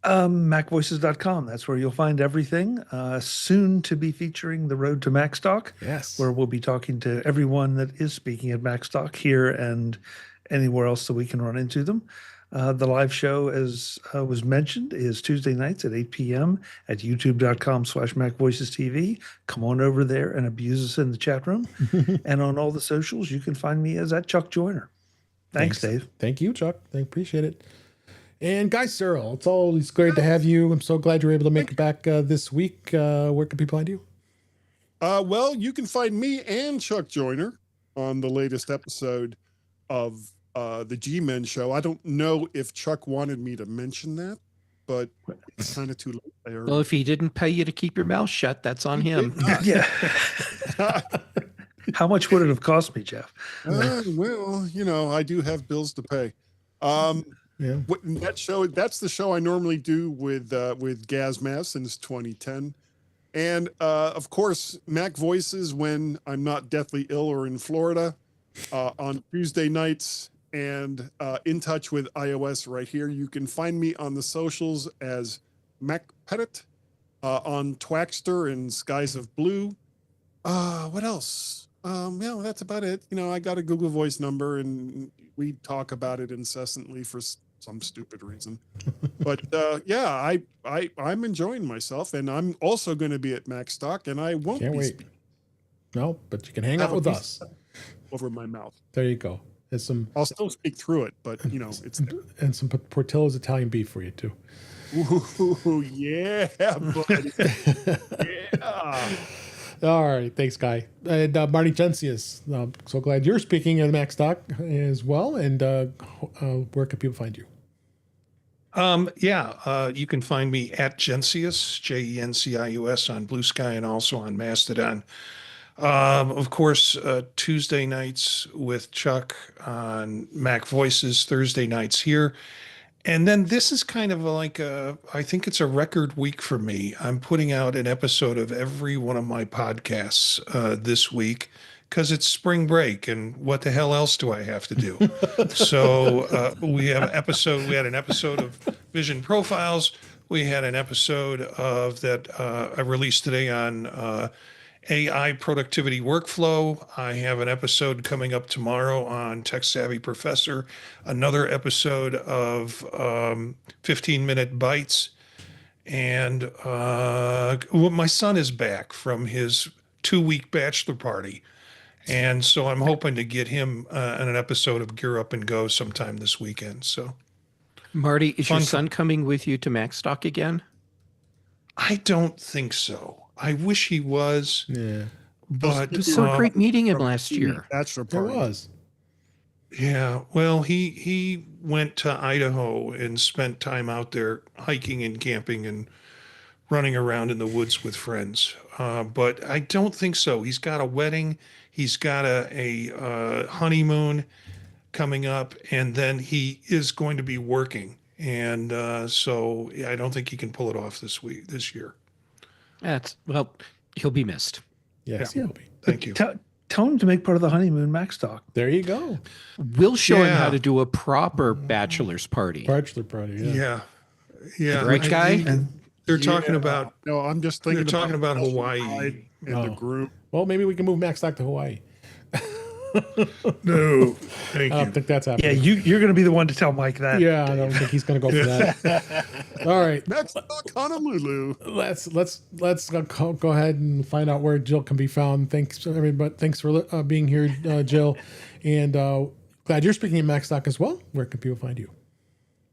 Speaker 8: MacVoices.com. That's where you'll find everything. Soon to be featuring the Road to MacStock.
Speaker 2: Yes.
Speaker 8: Where we'll be talking to everyone that is speaking at MacStock here and anywhere else that we can run into them. The live show, as was mentioned, is Tuesday nights at 8 p.m. at youtube.com/MacVoicesTV. Come on over there and abuse us in the chat room. And on all the socials, you can find me as at Chuck Joyner. Thanks, Dave.
Speaker 2: Thank you, Chuck. I appreciate it. And Guy Serle, it's always great to have you. I'm so glad you were able to make it back this week. Where can people find you?
Speaker 4: Well, you can find me and Chuck Joyner on the latest episode of the G-Men show. I don't know if Chuck wanted me to mention that, but it's kind of too late there.
Speaker 1: Well, if he didn't pay you to keep your mouth shut, that's on him.
Speaker 8: Yeah. How much would it have cost me, Jeff?
Speaker 4: Well, I do have bills to pay. That show, that's the show I normally do with Gazmass since 2010. And of course, Mac Voices when I'm not deathly ill or in Florida on Tuesday nights. And In Touch with iOS right here. You can find me on the socials as Mac on Twaxter and Skies of Blue. What else? Yeah, that's about it. I got a Google Voice number, and we talk about it incessantly for some stupid reason. But yeah, I'm enjoying myself, and I'm also going to be at MacStock, and I won't
Speaker 2: Can't
Speaker 4: be
Speaker 2: wait. No, but you can hang out with us.
Speaker 4: Over my mouth.
Speaker 2: There you go. There's some.
Speaker 4: I'll still speak through it, but it's there.
Speaker 2: And some Portillo's Italian beef for you too.
Speaker 4: Ooh, yeah, buddy. Yeah.
Speaker 2: All right, thanks, Guy. And Marty Jencius, so glad you're speaking at MacStock as well. And where can people find you?
Speaker 3: You can find me at Jencius, Jencius on Blue Sky and also on Mastodon. Of course, Tuesday nights with Chuck on Mac Voices, Thursday nights here. And then this is kind of I think it's a record week for me. I'm putting out an episode of every one of my podcasts this week because it's spring break, and what the hell else do I have to do? So we had an episode of Vision Profiles. We had an episode of that I released today on AI productivity workflow. I have an episode coming up tomorrow on Tech Savvy Professor, another episode of 15-minute bites. And my son is back from his 2-week bachelor party. And so I'm hoping to get him on an episode of Gear Up and Go sometime this weekend. So,
Speaker 1: Marty, is your son coming with you to MacStock again?
Speaker 3: I don't think so. I wish he was.
Speaker 2: Yeah.
Speaker 3: But
Speaker 1: it was so great meeting him last year.
Speaker 4: Bachelor
Speaker 2: There
Speaker 4: party.
Speaker 2: was.
Speaker 3: Yeah. Well, he went to Idaho and spent time out there hiking and camping and running around in the woods with friends. But I don't think so. He's got a wedding. He's got a honeymoon coming up, and then he is going to be working. And so I don't think he can pull it off this year.
Speaker 1: He'll be missed.
Speaker 2: Yes,
Speaker 3: Yeah.
Speaker 2: he'll be.
Speaker 3: Thank you.
Speaker 8: Tell him to make part of the honeymoon MacStock.
Speaker 2: There you go.
Speaker 1: We'll show him
Speaker 3: Yeah.
Speaker 1: how to do a proper bachelor's party.
Speaker 2: Bachelor party. Yeah.
Speaker 3: Yeah.
Speaker 1: Right, Guy?
Speaker 8: And
Speaker 3: They're talking about
Speaker 4: No, I'm just thinking.
Speaker 3: They're talking about
Speaker 4: the
Speaker 3: Hawaii.
Speaker 4: bride and the
Speaker 2: Oh.
Speaker 4: groom.
Speaker 2: Well, maybe we can move MacStock to Hawaii.
Speaker 3: no. Thank
Speaker 2: I don't
Speaker 3: you.
Speaker 2: think that's
Speaker 8: yeah,
Speaker 2: happening.
Speaker 8: you're going to be the one to tell Mike that.
Speaker 2: Yeah, I don't think he's going to go for that. All right.
Speaker 4: MacStock Honolulu.
Speaker 2: Let's go ahead and find out where Jill can be found. Thanks everybody. Thanks for being here, Jill, and glad you're speaking in MacStock as well. Where can people find you?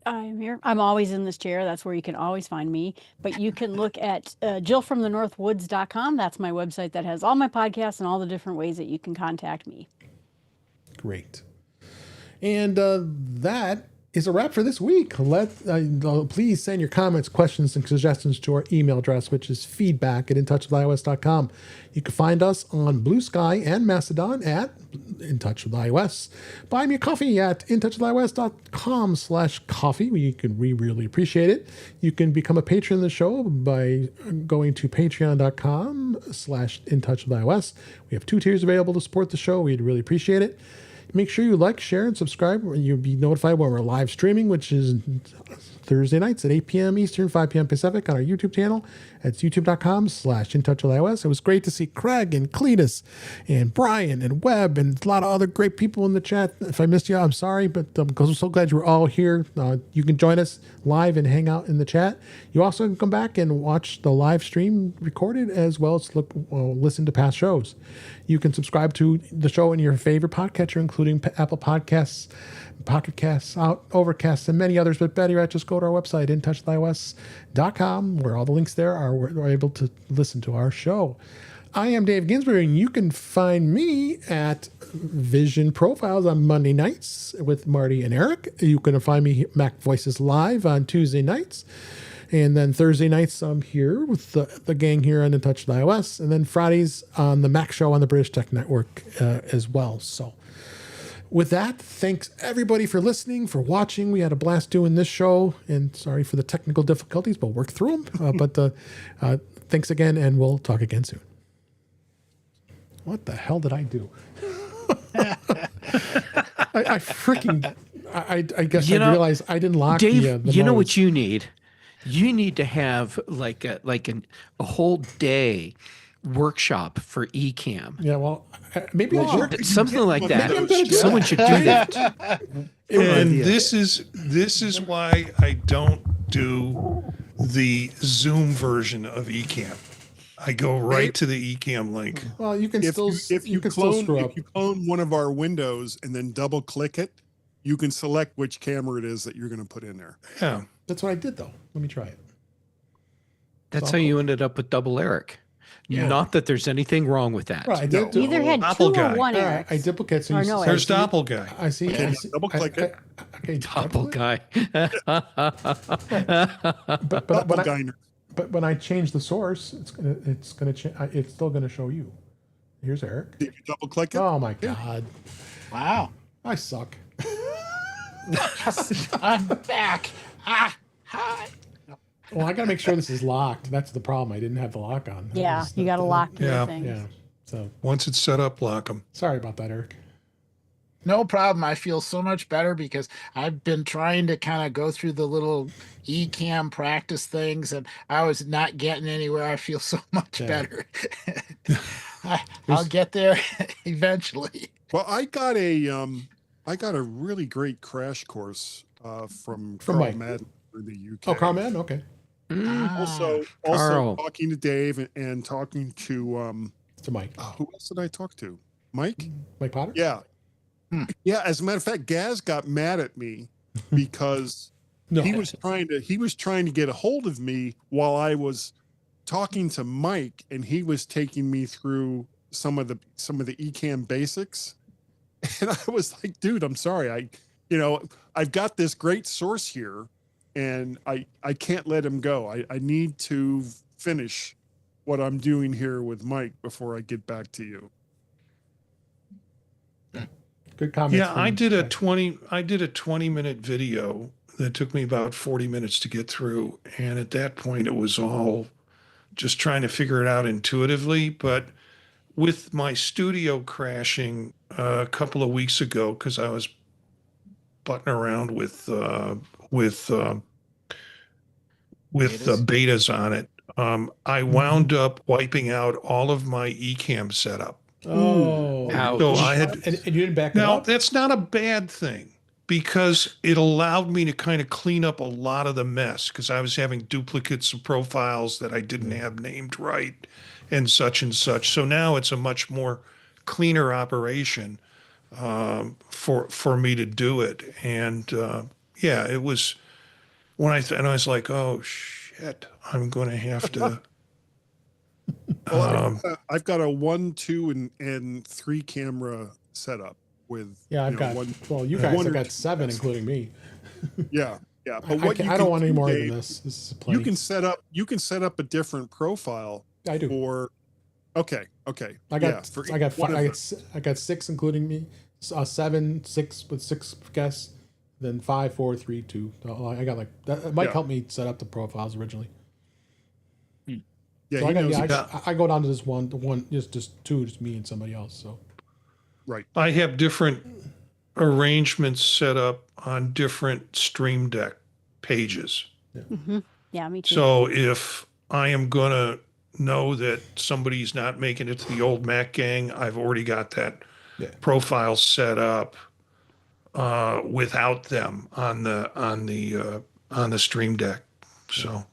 Speaker 5: I'm here. I'm always in this chair. That's where you can always find me. But you can look at jillfromthenorthwoods.com. That's my website that has all my podcasts and all the different ways that you can contact me.
Speaker 2: Great. And that is a wrap for this week. Please send your comments, questions, and suggestions to our email address, which is feedback@intouchwithios.com. You can find us on Blue Sky and Mastodon at In Touch with iOS. Buy me a coffee at intouchwithios.com/coffee. We really appreciate it. You can become a patron of the show by going to patreon.com/intouchwithios. We have 2 tiers available to support the show. We'd really appreciate it. Make sure you like, share, and subscribe. You'll be notified when we're live streaming, which is Thursday nights at 8 p.m. Eastern, 5 p.m. Pacific on our YouTube channel. It's youtube.com/intouchwithios. It was great to see Craig and Cletus and Brian and Webb and a lot of other great people in the chat. If I missed you, I'm sorry, but I'm so glad you were all here. You can join us live and hang out in the chat. You also can come back and watch the live stream recorded as well as listen to past shows. You can subscribe to the show in your favorite podcatcher, including Apple Podcasts, Pocket Casts, Overcast, and many others. But better yet, just go to our website, intouchwithios.com, where all the links there are where you're able to listen to our show. I am Dave Ginsburg, and you can find me at Vision Profiles on Monday nights with Marty and Eric. You can find me Mac Voices Live on Tuesday nights. And then Thursday nights, I'm here with the gang here on In Touch with iOS. And then Fridays on the Mac Show on the British Tech Network as well. So with that, thanks everybody for listening, for watching. We had a blast doing this show. And sorry for the technical difficulties, but we'll work through them. But thanks again, and we'll talk again soon. What the hell did I do? I guess I realized I didn't lock
Speaker 1: Dave,
Speaker 2: the
Speaker 1: you know
Speaker 2: modes.
Speaker 1: what you need? You need to have a whole day workshop for Ecamm.
Speaker 2: Yeah, well, maybe I should.
Speaker 1: Something like that.
Speaker 2: Maybe I'm gonna do
Speaker 1: Someone
Speaker 2: that.
Speaker 1: should do that.
Speaker 3: And
Speaker 8: idea.
Speaker 3: this is why I don't do the Zoom version of Ecamm. I go right to the Ecamm link.
Speaker 2: Well, you can
Speaker 4: If
Speaker 2: still
Speaker 4: you
Speaker 2: can still screw up.
Speaker 4: if you clone one of our windows and then double click it, you can select which camera it is that you're going to put in there.
Speaker 3: Yeah.
Speaker 2: That's what I did though. Let me try it.
Speaker 1: That's how you ended up with double Eric.
Speaker 2: Yeah.
Speaker 1: Not that there's anything wrong with that.
Speaker 2: Right, I did.
Speaker 5: You either had two or
Speaker 3: Doppelguy.
Speaker 5: one
Speaker 2: All right,
Speaker 5: Eric.
Speaker 2: I duplicate. So
Speaker 5: Or
Speaker 2: you
Speaker 5: no,
Speaker 2: see-
Speaker 3: There's Doppelguy.
Speaker 2: I see.
Speaker 4: Okay,
Speaker 2: I see.
Speaker 4: double click it.
Speaker 2: Okay,
Speaker 1: Double guy.
Speaker 2: but
Speaker 4: Doppelganger.
Speaker 2: but when I change the source, it's gonna change. It's still gonna show you. Here's Eric.
Speaker 4: Did you double click it?
Speaker 2: Oh my god,
Speaker 6: Wow.
Speaker 2: I suck.
Speaker 6: Yes, I'm back. Ah, hi.
Speaker 2: Well, I gotta make sure this is locked. That's the problem. I didn't have the lock on. That
Speaker 5: Yeah,
Speaker 2: was
Speaker 5: you got to lock your
Speaker 3: Yeah.
Speaker 5: things.
Speaker 2: Yeah. So
Speaker 3: Once it's set up, lock them.
Speaker 2: sorry about that, Eric.
Speaker 6: No problem. I feel so much better because I've been trying to kind of go through the little Ecamm practice things and I was not getting anywhere. I feel so much
Speaker 2: Yeah.
Speaker 6: better. I'll get there eventually.
Speaker 4: Well, I got a really great crash course from Carl
Speaker 2: Mike.
Speaker 4: Madden in the UK.
Speaker 2: Oh, Carmen. Okay.
Speaker 4: Also
Speaker 1: Carl.
Speaker 4: talking to Dave and talking to
Speaker 2: To Mike.
Speaker 4: who else did I talk to? Mike?
Speaker 2: Mike Potter.
Speaker 4: Yeah. Yeah, as a matter of fact, Gaz got mad at me because
Speaker 2: No.
Speaker 4: he was trying to get a hold of me while I was talking to Mike, and he was taking me through some of the Ecamm basics. And I was like, dude, I'm sorry. I've got this great source here and I can't let him go. I need to finish what I'm doing here with Mike before I get back to you.
Speaker 2: Good comments.
Speaker 3: Yeah,
Speaker 2: from
Speaker 3: I did a
Speaker 2: Mike.
Speaker 3: 20-minute video that took me about 40 minutes to get through. And at that point, it was all just trying to figure it out intuitively. But with my studio crashing a couple of weeks ago, because I was butting around with betas on it, I wound up wiping out all of my Ecamm setup.
Speaker 2: Oh.
Speaker 1: Ouch.
Speaker 3: So I had
Speaker 2: And you didn't back it
Speaker 3: Now,
Speaker 2: up?
Speaker 3: that's not a bad thing because it allowed me to kind of clean up a lot of the mess because I was having duplicates of profiles that I didn't have named right and such and such. So now it's a much more cleaner operation for me to do it. And yeah, it was when I was like, oh shit, I'm going to have to.
Speaker 4: Well, I've got a 1, 2, and 3 camera setup with.
Speaker 2: Yeah, I've got. Well, you guys
Speaker 4: one
Speaker 2: have
Speaker 4: or
Speaker 2: got
Speaker 4: two
Speaker 2: 7,
Speaker 4: cameras.
Speaker 2: including me.
Speaker 4: Yeah, yeah.
Speaker 2: I,
Speaker 4: But
Speaker 2: I don't want any more
Speaker 4: Dave,
Speaker 2: than this. This is plenty.
Speaker 4: You can set up a different profile
Speaker 2: I do.
Speaker 4: for. Okay.
Speaker 2: I got.
Speaker 4: yeah, for
Speaker 2: I got.
Speaker 4: each one
Speaker 2: Five,
Speaker 4: of
Speaker 2: I got 6, including me. 7, 6 with 6 guests. Then 5, 4, 3, 2. I got like that. Mike
Speaker 4: Yeah.
Speaker 2: helped me set up the profiles originally.
Speaker 4: Yeah,
Speaker 2: So
Speaker 4: he knows.
Speaker 2: I go down to this one, just 2, just me and somebody else. So
Speaker 4: Right.
Speaker 3: I have different arrangements set up on different Stream Deck pages.
Speaker 5: Yeah, me too.
Speaker 3: So if I am going to know that somebody's not making it to the old Mac gang, I've already got that profile set up without them on the Stream Deck. So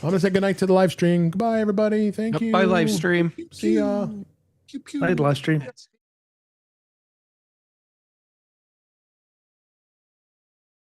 Speaker 2: I'm gonna say goodnight to the live stream. Goodbye, everybody. Thank you.
Speaker 1: Bye, live stream.
Speaker 2: See ya.
Speaker 4: Pew, pew.
Speaker 8: I had live stream.
Speaker 4: Yes.